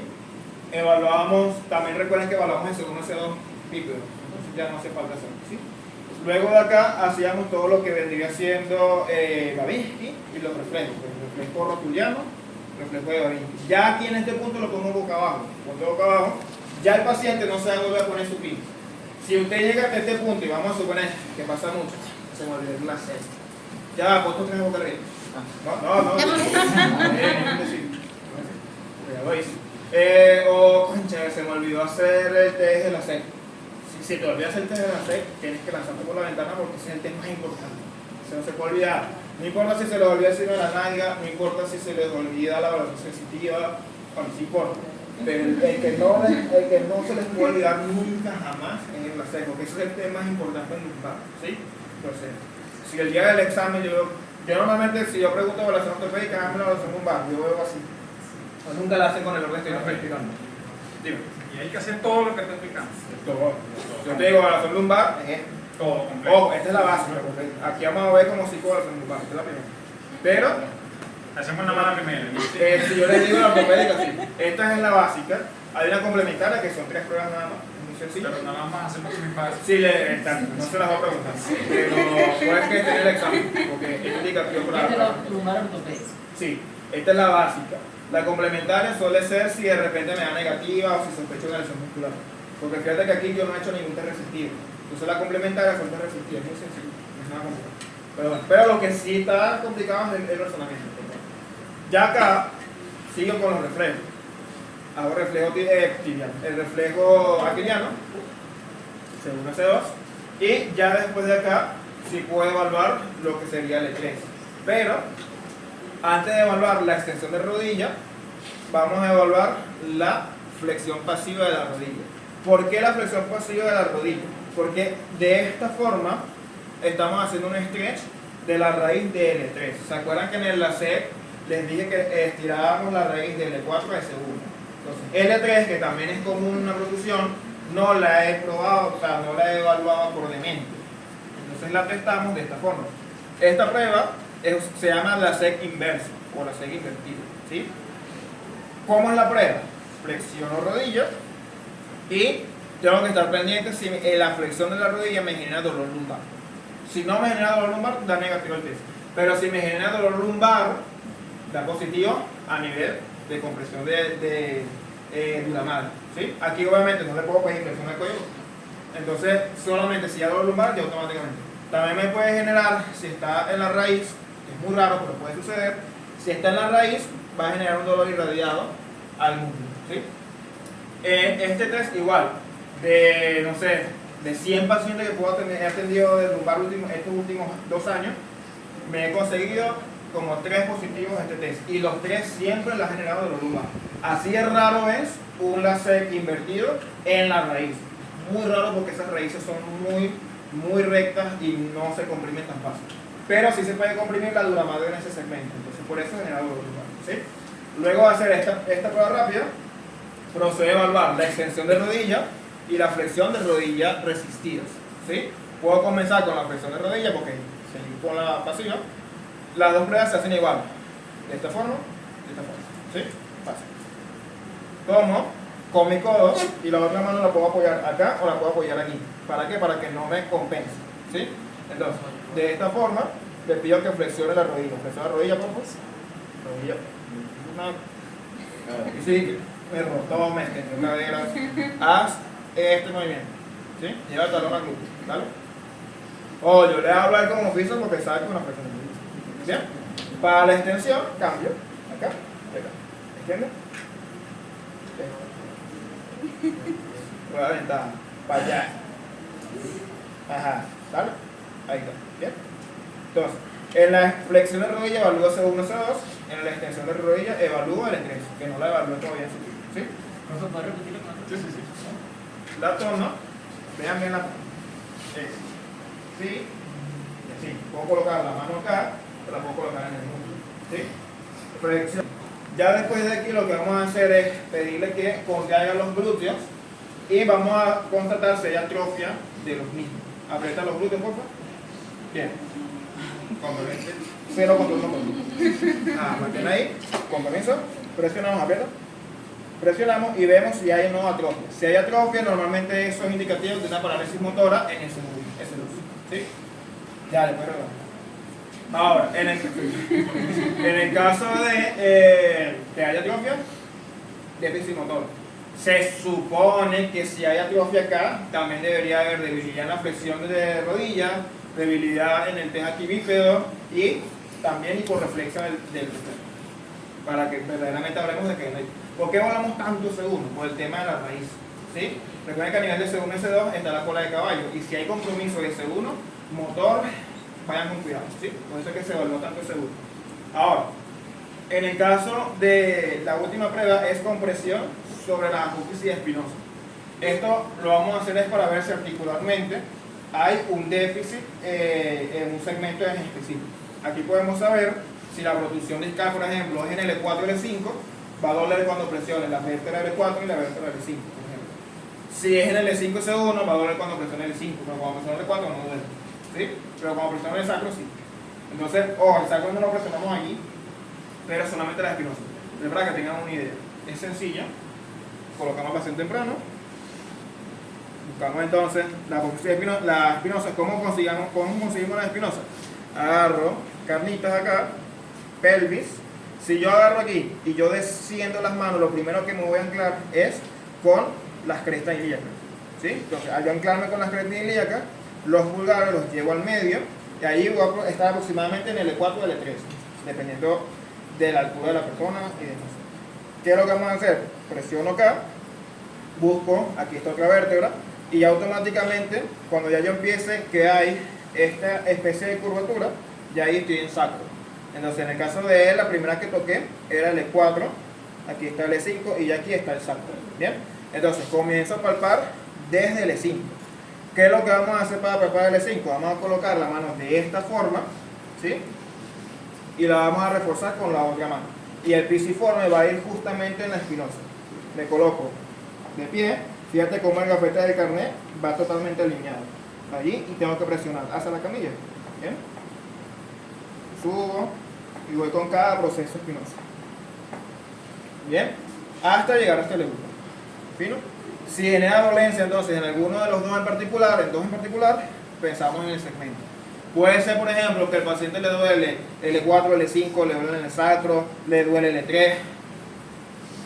S1: evaluábamos, también recuerden que evaluamos el S1, S2 bípedo, entonces ya no hace falta hacerlo, ¿sí? Luego de acá hacíamos todo lo que vendría siendo Babinski y los reflejos, el reflejo rotuliano, reflejo de Babinski. Ya aquí en este punto lo pongo boca abajo, ya el paciente no se va a volver a poner su pin. Si usted llega hasta este punto y vamos a suponer que pasa mucho, se me olvidó la cesta. Ya, ¿cuánto tenés boca arriba? No. O, concha, se me olvidó hacer el test de la SEC. Si te olvidas el test de la SEC, tienes que lanzarte por la ventana porque ese es el test más importante. Se no se puede olvidar. No importa si se les olvida el signo de la nalga, no importa si se les olvida la evaluación sensitiva, bueno, sí importa. Pero el que no se les puede olvidar nunca jamás es el LASEK, porque ese es el tema más importante en lumbar, ¿sí? Entonces, si el día del examen yo normalmente, si yo pregunto evaluación ortopédica, háganme la evaluación lumbar, yo veo así. Pues nunca la hacen con el orden que estoy explicando. Dime.
S4: Y hay que hacer todo lo que estoy explicando.
S1: Todo. Yo te digo, evaluación lumbar es esto.
S4: Todo completo.
S1: Ojo, esta es la básica, porque aquí vamos a ver como psicoevaluación lumbar, esta es la primera. Pero
S4: hacemos la mala primera.
S1: si yo les digo la ortopédica, sí. Esta es la básica. Hay una complementaria que son 3 pruebas nada más. Es muy sencillo.
S4: Pero nada más hacemos mi padre.
S1: Sí, no se las voy a preguntar. Pero puedes que tener el examen, porque es indicativo para
S2: ¿Este es la lumbar ortopédica?
S1: Sí, esta es la básica. La complementaria suele ser si de repente me da negativa o si sospecho una lesión muscular. Porque fíjate que aquí yo no he hecho ningún test resistivo. Entonces la complementaria son test resistivos. Es muy sencillo. No es nada complicado. Pero lo que sí está complicado es el razonamiento. Ya acá sigo con los reflejos. Hago reflejo tibial, el reflejo aquiliano, C1, C2, y ya después de acá sí puedo evaluar lo que sería el E3. Pero antes de evaluar la extensión de rodilla, vamos a evaluar la flexión pasiva de la rodilla. ¿Por qué la flexión pasiva de la rodilla? Porque de esta forma estamos haciendo un stretch de la raíz de L3. ¿Se acuerdan que en el LASEK les dije que estirábamos la raíz de L4 a S1? Entonces, L3, que también es común una protusión, no la he probado, o sea, no la he evaluado por demente. Entonces la testamos de esta forma. Esta prueba se llama LASEK inverso o LASEK invertido, ¿sí? ¿Cómo es la prueba? Flexiono rodilla y tengo que estar pendiente si la flexión de la rodilla me genera dolor lumbar. Si no me genera dolor lumbar, da negativo el test. Pero si me genera dolor lumbar, da positivo a nivel de compresión de dura madre, ¿sí? Aquí obviamente no le puedo pedir presión al cuello. Entonces, solamente si hay dolor lumbar, ya automáticamente. También me puede generar, si está en la raíz, es muy raro, pero puede suceder, si está en la raíz, va a generar un dolor irradiado al músculo, ¿sí? Este test igual, de, no sé, de 100 pacientes que he atendido de lumbar estos últimos 2 años, me he conseguido como 3 positivos a este test, y los 3 siempre le ha generado dolor lumbar. Así es raro es un LASEK invertido en la raíz. Muy raro porque esas raíces son muy rectas y no se comprimen tan fácil. Pero sí se puede comprimir la dura madre en ese segmento, entonces por eso genera dolor lumbar, ¿sí? Luego de hacer esta prueba rápida, procedo a evaluar la extensión de rodilla y la flexión de rodilla resistidas, ¿sí? Puedo comenzar con la flexión de rodilla porque seguir con la pasiva. Las dos pruebas se hacen igual, de esta forma, ¿sí? Fácil. Tomo con mi codo y la otra mano la puedo apoyar acá o la puedo apoyar aquí. ¿Para qué? Para que no me compense, ¿sí? Entonces, de esta forma, le pido que flexione la rodilla. Flexiona la rodilla, por favor. Rodilla. Y sí, me rotó, me extendió caderas. Haz este movimiento, ¿sí? Lleva el talón al glúteo, ¿vale? O yo le hablo a él como oficio porque sabe que es una flexión de glúteo. ¿Bien? Para la extensión, cambio. Acá y acá. ¿Entiendes? Rueda de ventana. Para allá. Ajá. ¿Vale? Ahí está. ¿Bien? Entonces, en la flexión de rodilla evalúo C1, C2. En la extensión de rodilla evalúo el ingreso, que no la evalúo todavía. ¿Sí?
S2: ¿Puedes repetirlo?
S1: Sí. La tomo. Vean bien la toma. Sí. Y así. Puedo colocar la mano acá, pero la puedo colocar en el muslo. ¿Sí? Flexión. Ya después de aquí lo que vamos a hacer es pedirle que contraiga los glúteos y vamos a constatar si hay atrofia de los mismos. Aprieta los glúteos, por favor. Bien. Compromiso. Cero control, no control. Mantén ahí. Compromiso. Presionamos, aprieta. Presionamos y vemos si hay o no atrofia. Si hay atrofia, normalmente eso es indicativo de una parálisis motora en ese luz. ¿Sí? Ya, después lo ahora, en el caso de que haya atrofia, déficit motor. Se supone que si hay atrofia acá, también debería haber debilidad en la flexión de rodilla, debilidad en el test aquí bípedo y también hiporreflexia del para que verdaderamente hablemos de que no hay. ¿Por qué hablamos tanto C1? Por el tema de la raíz, ¿sí? Recuerden que a nivel de C1 y C2 está la cola de caballo y si hay compromiso de C1, motor, vayan con cuidado, ¿sí? Por eso es que se evaluó tanto C1. Ahora, en el caso de la última prueba es compresión sobre la apófisis espinosa. Esto lo vamos a hacer es para ver si articularmente hay un déficit en un segmento en específico. Aquí podemos saber si la protusión discal, por ejemplo, es en L4 y L5, va a doler cuando presione la vértebra L4 y la vértebra L5, por ejemplo. Si es en L5 y C1, va a doler cuando presione L5, pero cuando presione L4 no duele, ¿sí? Pero cuando presione el sacro, sí. Entonces, el sacro no lo presionamos aquí, pero solamente la espinosa. De verdad que tengan una idea. Es sencilla. Colocamos al paciente temprano. Buscamos entonces la espinosa. ¿Cómo conseguimos la espinosa? Agarro carnitas acá, pelvis. Si yo agarro aquí y yo desciendo las manos, lo primero que me voy a anclar es con las crestas ilíacas, ¿sí? Entonces, al yo anclarme con las crestas ilíacas, los pulgares los llevo al medio y ahí voy a estar aproximadamente en el L4 o L3, dependiendo de la altura de la persona y demás. ¿Qué es lo que vamos a hacer? Presiono acá, busco, aquí está otra vértebra y automáticamente cuando ya yo empiece que hay esta especie de curvatura, ya ahí estoy en sacro. Entonces en el caso de él, la primera que toqué era el E4 aquí está el E5 y aquí está el sacro. ¿Bien? Entonces comienzo a palpar desde el E5. ¿Qué es lo que vamos a hacer para palpar el E5? Vamos a colocar la mano de esta forma, ¿sí? Y la vamos a reforzar con la otra mano. Y el pisiforme va a ir justamente en la espinosa. Me coloco de pie, fíjate cómo el gafete del carnet va totalmente alineado. Allí y tengo que presionar hacia la camilla. ¿Bien? Subo y voy con cada proceso espinoso. Bien, hasta llegar hasta el ebuto. ¿Fino? Si genera dolencia entonces en alguno de los dos en particular, pensamos en el segmento. Puede ser, por ejemplo, que al paciente le duele el E4, el E5, le duele el sacro, le duele el E3.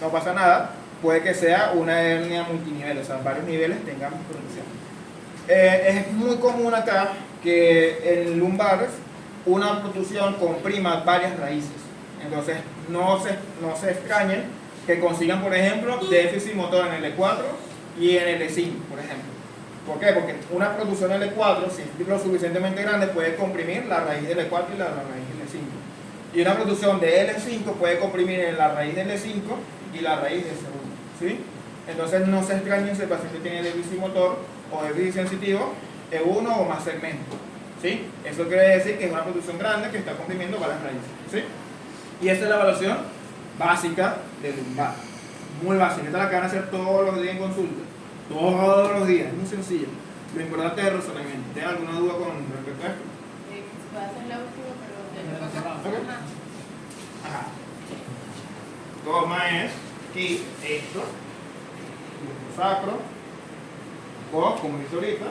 S1: No pasa nada. Puede que sea una hernia multinivel, o sea, varios niveles tengan protección. Es muy común acá que en lumbares una protrusión comprima varias raíces. Entonces, no se extrañen que consigan, por ejemplo, déficit motor en el E4 y en el E5, por ejemplo. ¿Por qué? Porque una protrusión en el E4, si es lo suficientemente grande, puede comprimir la raíz del E4 y la raíz del E5. Y una protrusión de L5 puede comprimir en la raíz del E5 y la raíz del E1. ¿Sí? Entonces, no se extrañen si el paciente tiene déficit motor o déficit sensitivo, E1 o más segmentos. ¿Sí? Eso quiere decir que es una protrusión grande que está comprimiendo varias raíces. ¿Sí? Y esta es la evaluación básica del lumbar. Muy básica. Esta la que van a hacer todos los días en consulta. Todos los días. Es muy sencilla. Lo importante es el razonamiento. ¿Tienen alguna duda con respecto a esto?
S3: Va a ser la última, pero te toca.
S1: Ok.
S3: Ajá.
S1: Ajá. Toma es aquí esto. Sacro. O, como hice ahorita,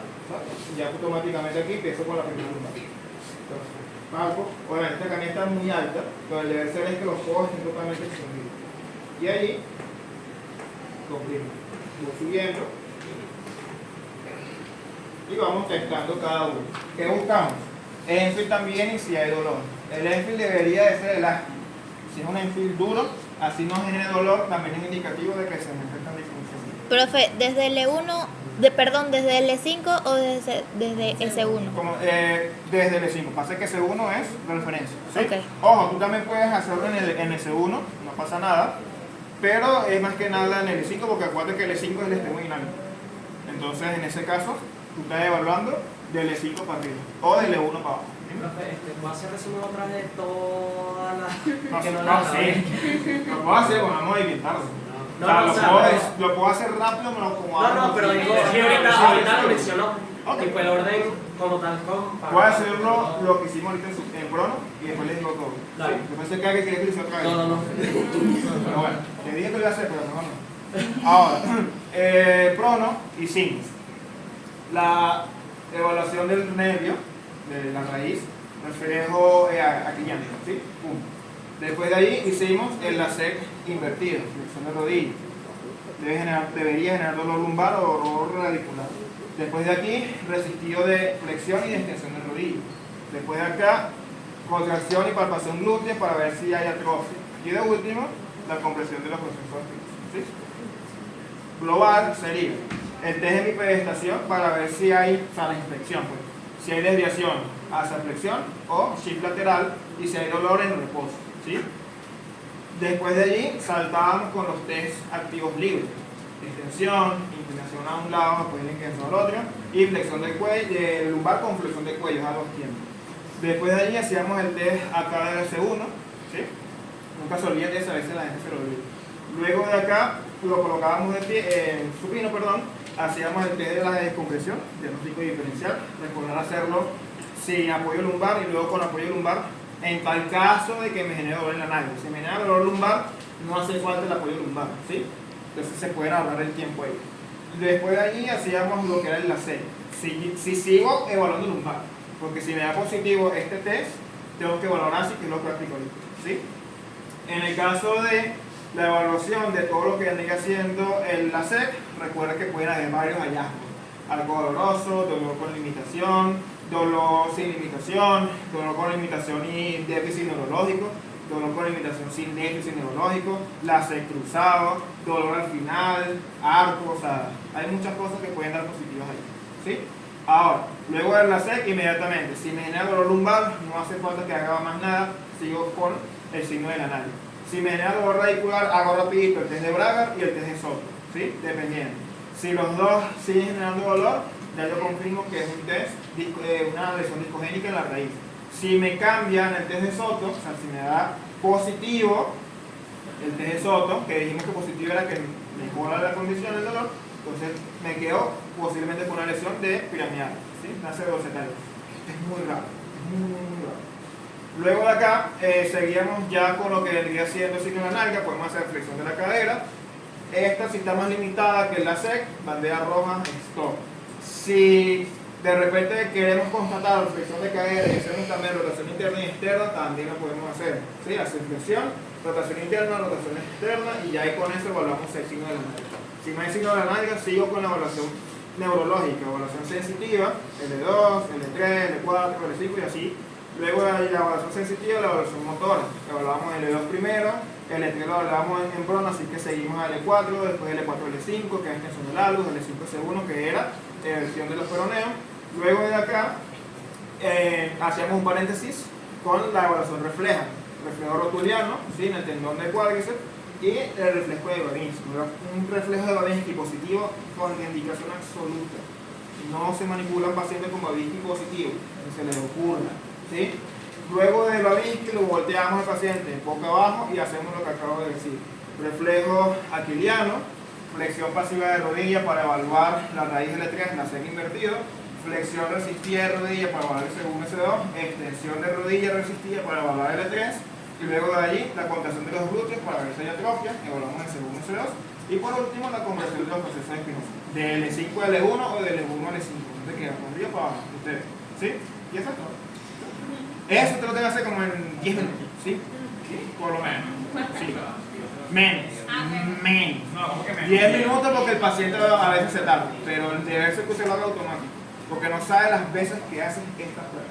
S1: ya automáticamente aquí empiezo con la primera lumbar. Entonces, palpo. Obviamente esta camilla está muy alta, pero el deber ser es que los codos estén totalmente extendidos. Y ahí, comprimo. Voy subiendo. Y vamos testando cada uno. ¿Qué buscamos? Enfil también y si hay dolor. El enfil debería de ser elástico. Si es un enfil duro, así no genera dolor, también es indicativo de que se necesita disfunción.
S5: Profe, ¿desde el E1, desde el E5 o desde S1?
S1: Desde el E5. Pasa que S1 es referencia. ¿Sí?
S5: Ok.
S1: Ojo, tú también puedes hacerlo en S1, no pasa nada. Pero es más que nada en el E5, porque acuérdate que el E5 es el extremo dinámico. Entonces, en ese caso, tú estás evaluando del E5 para arriba o del E1 para abajo.
S2: Profe, ¿puedo hacer resumen otra vez de todas las que no
S1: No,
S2: las
S1: sí. Lo puedo hacer, bueno, vamos a inventarlo.
S2: No,
S1: O sea,
S2: no,
S1: lo,
S2: o sea,
S1: puedo,
S2: pero-
S1: lo puedo hacer rápido, me lo acomodo.
S2: No, pero digo,
S1: Sí,
S2: ahorita lo mencionó.
S1: Ok.
S2: Tipo el orden como tal.
S1: Voy a hacerlo lo que hicimos ahorita en Prono y después les digo todo.
S2: Dale.
S1: Yo pensé que alguien quería que lo hiciera otra vez.
S2: No.
S1: Pero bueno, le dije que lo iba a hacer, pero mejor no. Ahora, Prono hicimos la evaluación del nervio, de la raíz, reflejo aquillante, ¿sí? Punto. Después de ahí hicimos el LASEK invertido, flexión de rodilla. Debería generar dolor lumbar o dolor radicular. Después de aquí, resistido de flexión y de extensión de rodilla. Después de acá, contracción y palpación glútea para ver si hay atrofia. Y de último, la compresión de los procesos activos. ¿Sí? Global sería el test de bipedestación para ver si hay, o sea, la inspección, pues, si hay desviación hacia flexión o shift lateral y si hay dolor en reposo. ¿Sí? Después de allí saltábamos con los test activos libres: extensión, inclinación a un lado, después la inclinación al otro, y flexión del cuello, de lumbar con flexión de cuello a dos tiempos. Después de allí hacíamos el test acá del S1, ¿sí? Nunca se olvide de eso, a veces la gente se lo olvida. Luego de acá lo colocábamos de pie, en supino, hacíamos el test de la descompresión, diagnóstico diferencial, recordar hacerlo sin apoyo lumbar y luego con apoyo lumbar en tal caso de que me genere dolor en la nalga. Si me genera dolor lumbar, no hace falta el apoyo lumbar, ¿sí? Entonces se puede ahorrar el tiempo ahí. Después de allí hacíamos lo que era el LASEK. Si sigo evaluando lumbar, porque si me da positivo este test, tengo que valorar si que lo practico ahorita, ¿sí? En el caso de la evaluación de todo lo que venga haciendo el LASEK, recuerda que pueden haber varios hallazgos: algo doloroso, dolor con limitación, dolor sin limitación, dolor con limitación y déficit neurológico, dolor con limitación sin déficit neurológico, LASEK cruzado, dolor al final, arco, o sea, hay muchas cosas que pueden dar positivas ahí, ¿sí? Ahora, luego del LASEK, inmediatamente, si me genera dolor lumbar, no hace falta que haga más nada, sigo con el signo del análisis. Si me genera dolor radicular, hago rapidito el test de Braga y el test de Soto, ¿sí? Dependiendo. Si los dos siguen generando dolor, ya yo confirmo que es un test, una lesión discogénica en la raíz. Si me cambian el test de Soto, o sea, si me da positivo el test de Soto, que dijimos que positivo era que mejora la condición del dolor, entonces me quedo posiblemente con una lesión de piramidal, ¿sí? Una cerebrocetal. Es muy raro, muy raro. Luego de acá, seguíamos ya con lo que vendría siendo signo de la nalga, podemos hacer flexión de la cadera. Esta sí está más limitada que la SEC, bandera roja, stop. Si de repente queremos constatar flexión de cadera y hacemos también rotación interna y externa, también lo podemos hacer. ¿Sí? Hacer flexión, rotación interna, rotación externa, y ya ahí con eso evaluamos el signo de la nalga. Si no hay signo de la nalga, sigo con la evaluación neurológica, evaluación sensitiva, L2, L3, L4, L5 y así. Luego de la evaluación sensitiva, la evaluación motora. Evaluamos L2 primero, L3 lo evaluamos en Brown, así que seguimos a L4, después L4, L5, que es extensión del alus, L5, S1, que era eversión de los peroneos. Luego de acá, hacíamos un paréntesis con la evaluación refleja, reflejo rotuliano, ¿sí? En el tendón de cuádriceps, y el reflejo de Babinski. Un reflejo de Babinski positivo con indicación absoluta. No se manipulan pacientes con Babinski positivo, se les ocurra, ¿sí? Luego de Babinski lo volteamos al paciente boca abajo y hacemos lo que acabo de decir. Reflejo aquiliano, flexión pasiva de rodilla para evaluar la raíz L3 en la sec invertido, flexión resistida de rodilla para evaluar el segundo S2, extensión de rodilla resistida para evaluar L3, y luego de allí la contracción de los glúteos para ver si hay atrofia, evaluamos el segundo S2, y por último la conversión de los procesos espinosos, de L5 a L1 o de L1 a L5, entonces queda por arriba para abajo, ustedes, ¿sí? Y eso es todo. Eso te lo tengo que hacer como en 10 minutos, ¿sí? ¿Sí? Por lo menos. Sí. Menos.
S4: No, ¿cómo que menos?
S1: 10 minutos porque el paciente a veces se tarda, pero debe ser que usted lo haga automático, porque no sabe las veces que haces esta prueba.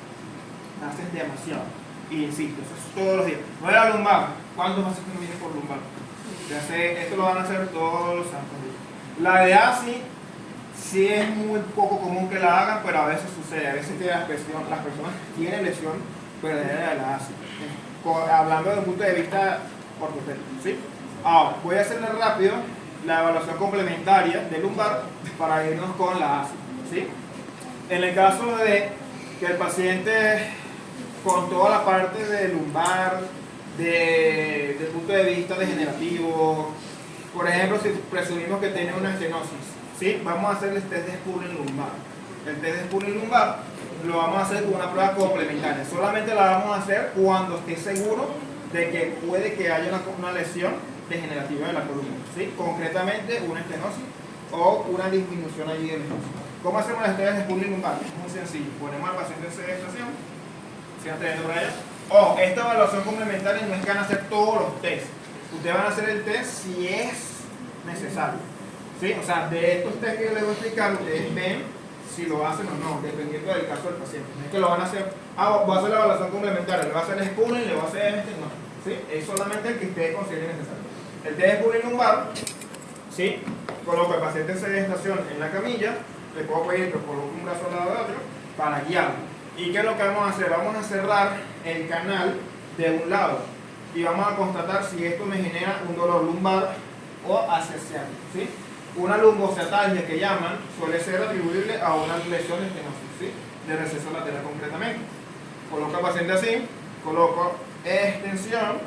S1: Haces demasiado. Y insisto, eso es todos los días. No era lumbar. ¿Cuántos pacientes no vienen por lumbar? Esto lo van a hacer todos los santos días. La de ASI sí es muy poco común que la hagan, pero a veces sucede. A veces que las personas tienen lesión verdadera de la ASI. Hablando desde un punto de vista ortopédico, ¿sí? Ahora, voy a hacerle rápido la evaluación complementaria del lumbar para irnos con la ASI, ¿sí? En el caso de que el paciente con toda la parte de lumbar, desde el punto de vista degenerativo, por ejemplo, si presumimos que tiene una estenosis, ¿sí? Vamos a hacer el test de Spurling lumbar. El test de Spurling lumbar lo vamos a hacer con una prueba complementaria. Solamente la vamos a hacer cuando esté seguro de que puede que haya una lesión degenerativa de la columna, ¿sí? Concretamente una estenosis o una disminución allí del espacio. ¿Cómo hacemos las test de Spurling lumbar? Es muy sencillo. Ponemos al paciente en sedestación, sigan teniendo por allá. Ojo, esta evaluación complementaria no es que van a hacer todos los tests. Ustedes van a hacer el test si es necesario, ¿sí? O sea, de estos test que les voy a explicar, ustedes ven si lo hacen o no, dependiendo del caso del paciente. No es que lo van a hacer, voy a hacer la evaluación complementaria, le voy a hacer el Spurling, le voy a hacer no, ¿sí? Es solamente el que ustedes consideren necesario. El test de Spurling lumbar, ¿sí? Coloco al paciente en sedestación en la camilla, le puedo pedir que coloque un brazo al lado de otro para guiarlo. ¿Y qué es lo que vamos a hacer? Vamos a cerrar el canal de un lado y vamos a constatar si esto me genera un dolor lumbar o asciático, ¿sí? Una lumbocefalgia que llaman suele ser atribuible a una lesión de estenosis, ¿sí? De receso lateral concretamente. Coloco al paciente así, coloco extensión,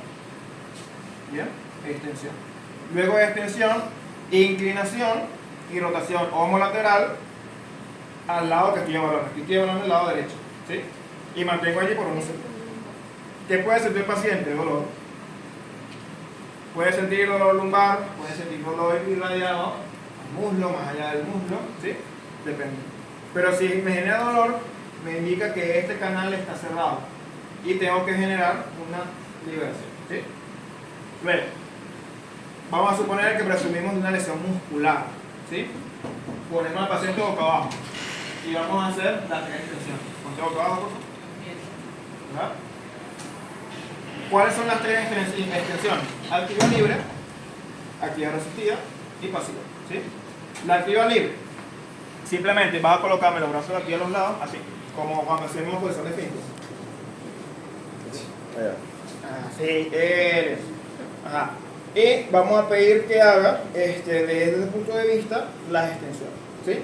S1: ¿bien? Extensión. Luego de extensión, inclinación y rotación homolateral al lado que estoy evaluando. Aquí estoy evaluando el lado derecho, ¿sí? Y mantengo allí por unos segundos. ¿Qué puede sentir el paciente? Dolor. Puede sentir dolor lumbar, puede sentir dolor irradiado al muslo, más allá del muslo, ¿sí? Depende. Pero si me genera dolor, me indica que este canal está cerrado y tengo que generar una liberación, ¿sí? Luego, vamos a suponer que presumimos una lesión muscular, ¿sí? Ponemos al paciente boca abajo y vamos a hacer la extensión. Ponte boca abajo, por favor. ¿Verdad? ¿Cuáles son las tres extensiones? Activa libre, activa resistida y pasiva, ¿sí? La activa libre, simplemente vas a colocarme los brazos aquí a los lados, así, como cuando hacemos posición de fintos. Así, eres. Ajá. Y vamos a pedir que haga, desde ese punto de vista, las extensiones. ¿Sí?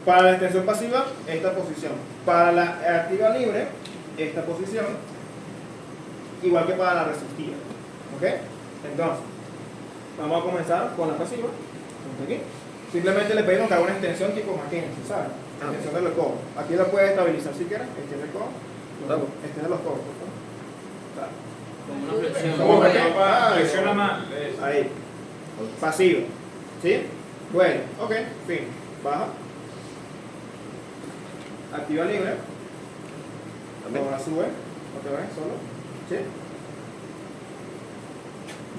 S1: Para la extensión pasiva, esta posición. Para la activa libre, esta posición. Igual que para la resistida. ¿Ok? Entonces, vamos a comenzar con la pasiva. Aquí. Simplemente le pedimos que haga una extensión tipo Mackenzie, ¿sabes? Extensión de los codos. Aquí lo puedes estabilizar si quieres. Extiende el codo. Extiende los codos, por favor.
S2: Como una flexión.
S1: Como que
S4: Flexiona más.
S1: ahí. Pasivo. ¿Sí? Bueno, ok, fin. Baja. Activa libre. Ahora sube. Otra vez, solo. ¿Sí?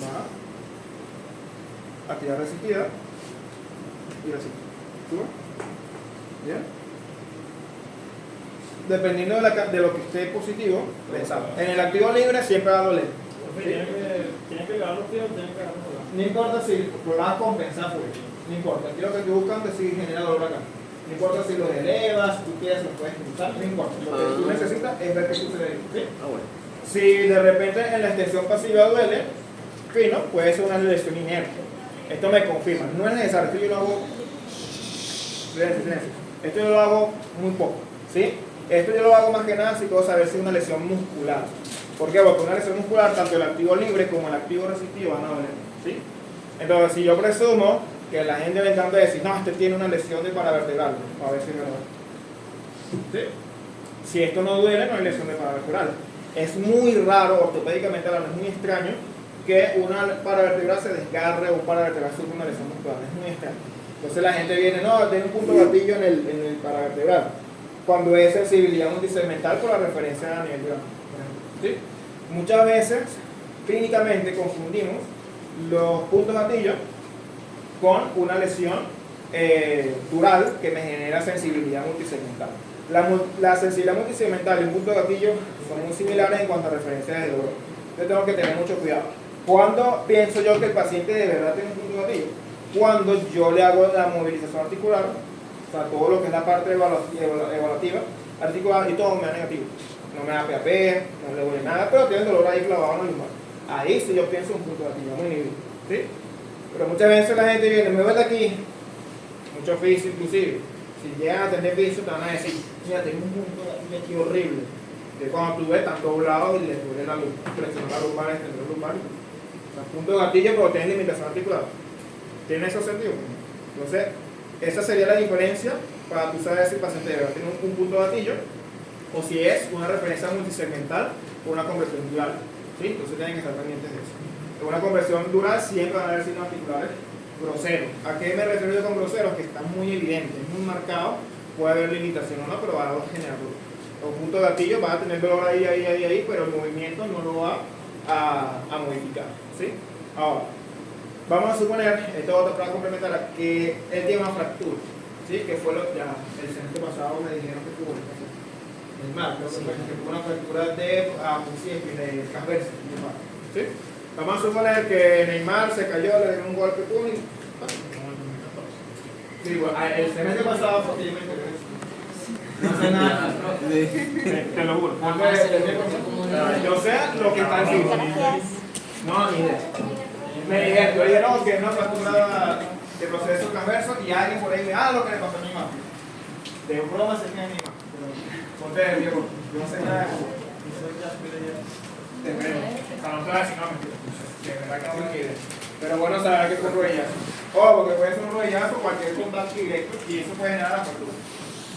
S1: Baja. Activa resistida. Y así. Sube. ¿Bien? Dependiendo de lo que esté positivo, pensamos. En el activo libre siempre va a doler.
S4: Tiene que llevar los pies, tiene que llevar los
S1: No importa si lo vas a compensar por eso. No importa. Aquí lo que tú buscas es si genera dolor acá. No importa si los elevas, tú quieres, los puedes cruzar. No importa. Lo que tú necesitas es ver qué sucede ahí. ¿Sí? Si de repente en la extensión pasiva duele, fino, puede ser una lesión inerte. Esto me confirma. No es necesario. Esto yo lo hago. Silencio. Esto yo lo hago muy poco. ¿Sí? Esto yo lo hago más que nada si puedo saber si es una lesión muscular. ¿Por qué? Porque una lesión muscular, tanto el activo libre como el activo resistivo van a doler. ¿Sí? Entonces, si yo presumo que la gente le encanta decir, no, este tiene una lesión de paravertebral, a ver si es verdad. ¿Sí? Si esto no duele, no hay lesión de paravertebral. Es muy raro, ortopédicamente hablando, es muy extraño que una paravertebral se desgarre o un paravertebral sufra una lesión muscular. Es muy extraño. Entonces la gente viene, no, tiene un punto gatillo en el paravertebral, cuando es sensibilidad multisegmental por la referencia a nivel de grado. ¿Sí? Muchas veces, clínicamente, confundimos los puntos gatillos con una lesión dural que me genera sensibilidad multisegmental. La sensibilidad multisegmental y un punto gatillo son muy similares en cuanto a referencias de dolor. Yo tengo que tener mucho cuidado. ¿Cuándo pienso yo que el paciente de verdad tiene un punto gatillo? Cuando yo le hago la movilización articular, o sea, todo lo que es la parte evaluativa, articular, y todo me da negativo. No me da PAP, no le duele nada, pero tiene dolor ahí clavado en el lumbar. Ahí sí yo pienso un punto gatillo, muy inhibido. ¿Sí? Pero muchas veces la gente viene, me duele aquí, mucho fisio inclusive. Si llegan a tener fisio te van a decir, mira, tengo un punto gatillo aquí horrible. Que cuando tú ves, están doblados y les duele la presión la lumbar, extender el lumbar. O sea, punto gatillo, pero tienen limitación articular. ¿Tiene ese sentido? Entonces, esa sería la diferencia para tú saber si el paciente de verdad tiene un punto gatillo o si es una referencia multisegmental o una conversión dural. ¿Sí? Entonces tienen que estar pendientes de eso. En una conversión dural siempre van a haber signos articulares groseros. ¿A qué me refiero yo con groseros? Que están muy evidentes, muy marcados. Puede haber limitación o no, pero va a generar dolor. Los puntos de gatillo van a tener dolor ahí, pero el movimiento no lo va a modificar. ¿Sí? Ahora, vamos a suponer, esto es otra prueba complementaria, que él tiene una fractura. ¿Sí? Que fue lo que el semestre pasado me dijeron que tuvo. Es más, creo que tuvo una fractura de transverso. ¿Sí? Vamos a suponer que Neymar se cayó, le dio un golpe y sí, bueno, el semestre pasado porque yo me enteré de eso. No sé nada.
S4: Te lo juro.
S1: Yo sé lo que está en sí.
S5: Gracias.
S1: No, ni idea. Me dijeron, yo dije, no, que es una fractura de proceso transverso y alguien por ahí me lo que le pasó a Neymar. De broma sé que es Neymar. Ponte de Diego, yo no sé nada de eso. De verdad.
S4: Para no saber si no mentira.
S1: De verdad que no tengo ni idea. Pero bueno saber que fue un rodillazo. Porque puede ser un rodillazo, cualquier contacto directo y eso puede generar la fractura.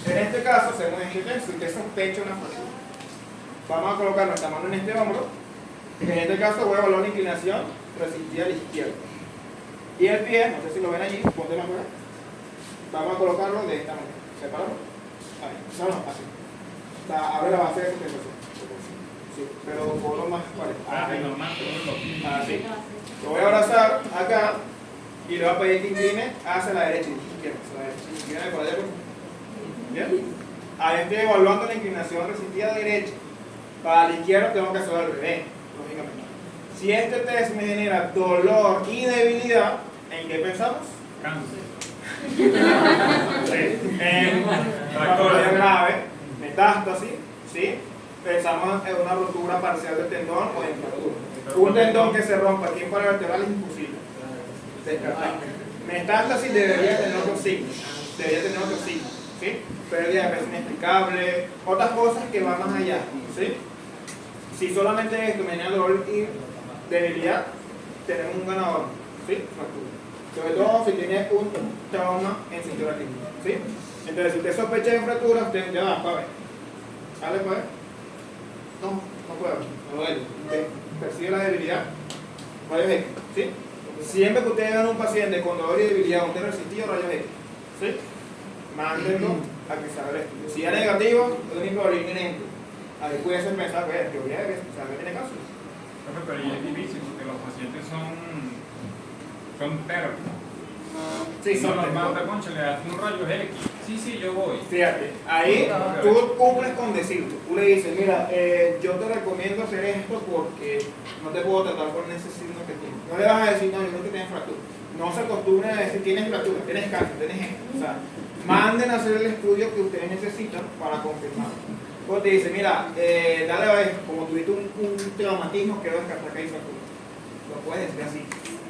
S1: En este caso, hacemos en si usted sospecha una fractura. Vamos a colocar nuestra mano en este hombro. En este caso voy a evaluar la inclinación resistida a la izquierda. Y el pie, no sé si lo ven allí, ponte más fuera. Vamos a colocarlo de esta manera. Separamos. Ahí. No, así. O sea, abre la base de sustentación. Sí, pero por lo más parejo.
S4: Ahí normal,
S1: Así. Lo voy a abrazar acá y le voy a pedir que incline hacia la derecha y izquierda. Hacia la derecha. Inclina por allá, por favor. ¿Bien? Ahí estoy evaluando la inclinación resistida derecha. Para la izquierda tengo que hacerlo al revés, lógicamente. Si este test me genera dolor y debilidad, ¿en qué pensamos?
S4: Cáncer.
S1: En patología grave, metástasis, ¿sí? pensamos en una rotura parcial del tendón o en fractura. Un tendón que se rompa aquí en paravertebral es imposible. Descartable. Metástasis debería tener otros signos. ¿Sí? Pérdida de peso inexplicable, otras cosas que van más allá. ¿Sí? Si solamente esto me genera dolor y debilidad, tenemos un ganador. ¿Sí? Fractura. Sobre todo si tiene un trauma en cintura clínica. ¿Sí? Entonces, si usted sospecha de fractura, usted ya va, para ver. ¿Sale, para ver? No puedo. No duele. Usted percibe la debilidad. Rayos X. ¿Sí? Siempre que ustedes vean un paciente con dolor y debilidad, usted resistido, rayos X. ¿Sí? Mándenlo a que se haga el estudio. Si es negativo, es un inconveniente. Ahí pudiese pensar, que voy a ver, o sea, que tiene caso.
S6: Pero ya es difícil porque los pacientes son tercos.
S1: Sí, son
S6: los manda,
S1: tercos.
S6: concha, le das un rayo X. Sí, yo voy.
S1: Fíjate, ahí tú cumples con decirlo. Tú le dices, mira, yo te recomiendo hacer esto porque no te puedo tratar con ese signo que tienes. No le vas a decir, no, yo creo que tienes fractura. No se acostumbren a decir, tienes fractura, tienes cáncer, tienes esto. O sea, manden a hacer el estudio que ustedes necesitan para confirmar. Luego te dice, mira, dale a ver, como tuviste un traumatismo, quiero descartar que hay fractura. Lo puedes decir así.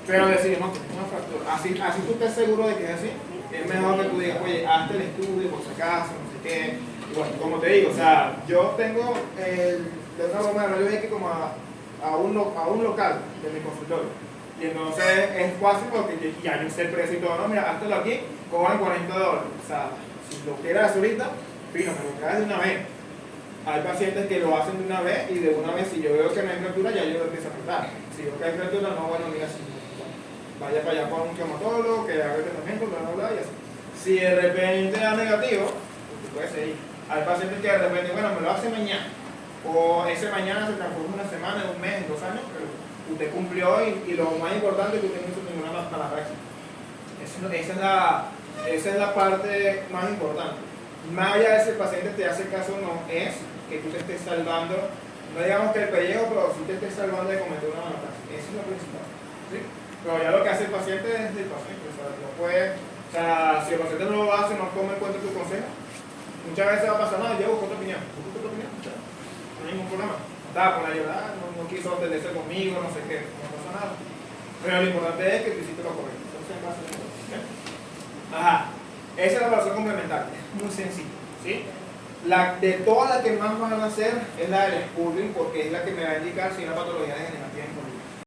S1: Pero decir, no, tienes una fractura. Así tú estés seguro de que es así. Es mejor que tú digas, oye, hazte el estudio por si acaso, no sé qué. Y bueno, como te digo, o sea, yo tengo de una broma de rayos X como a un local de mi consultorio. Y entonces es fácil porque ya yo sé el precio y todo, no, mira, háztelo aquí, cobran $40. O sea, si lo quieras ahorita, fino, me lo traes de una vez. Hay pacientes que lo hacen de una vez y de una vez, si yo veo que no hay fractura, ya yo lo empiezo a tratar. Si veo que hay fractura, no, bueno, mira, si vaya para allá con un traumatólogo, que haga el tratamiento, bla, bla, bla, y así. Si de repente da negativo, pues puede seguir. Hay pacientes que de repente, bueno, me lo hace mañana, o ese mañana se transforma en una semana, en un mes, en 2 años, pero usted cumplió y lo más importante es que usted no hizo ninguna malapraxis. Esa es la parte más importante. Más allá de si el paciente te hace caso o no, es que tú te estés salvando, no digamos que el pellejo, pero sí te estés salvando de cometer una malapraxis. Eso es lo principal. ¿Sí? Pero ya lo que hace el paciente es del paciente. O sea, no puede, o sea, si el paciente no lo hace, no toma en cuenta tu consejo, muchas veces va a pasar, no, yo busco otra opinión. No hay ningún problema. Estaba con la llorada, no quiso atenderse conmigo, no sé qué, no pasa nada. Pero lo importante es que tú hiciste lo correcto. Ajá. Esa es la evaluación complementaria, es muy sencilla, ¿sí? De todas las que más van a hacer es la del Spurling porque es la que me va a indicar si hay una patología degenerativa importante.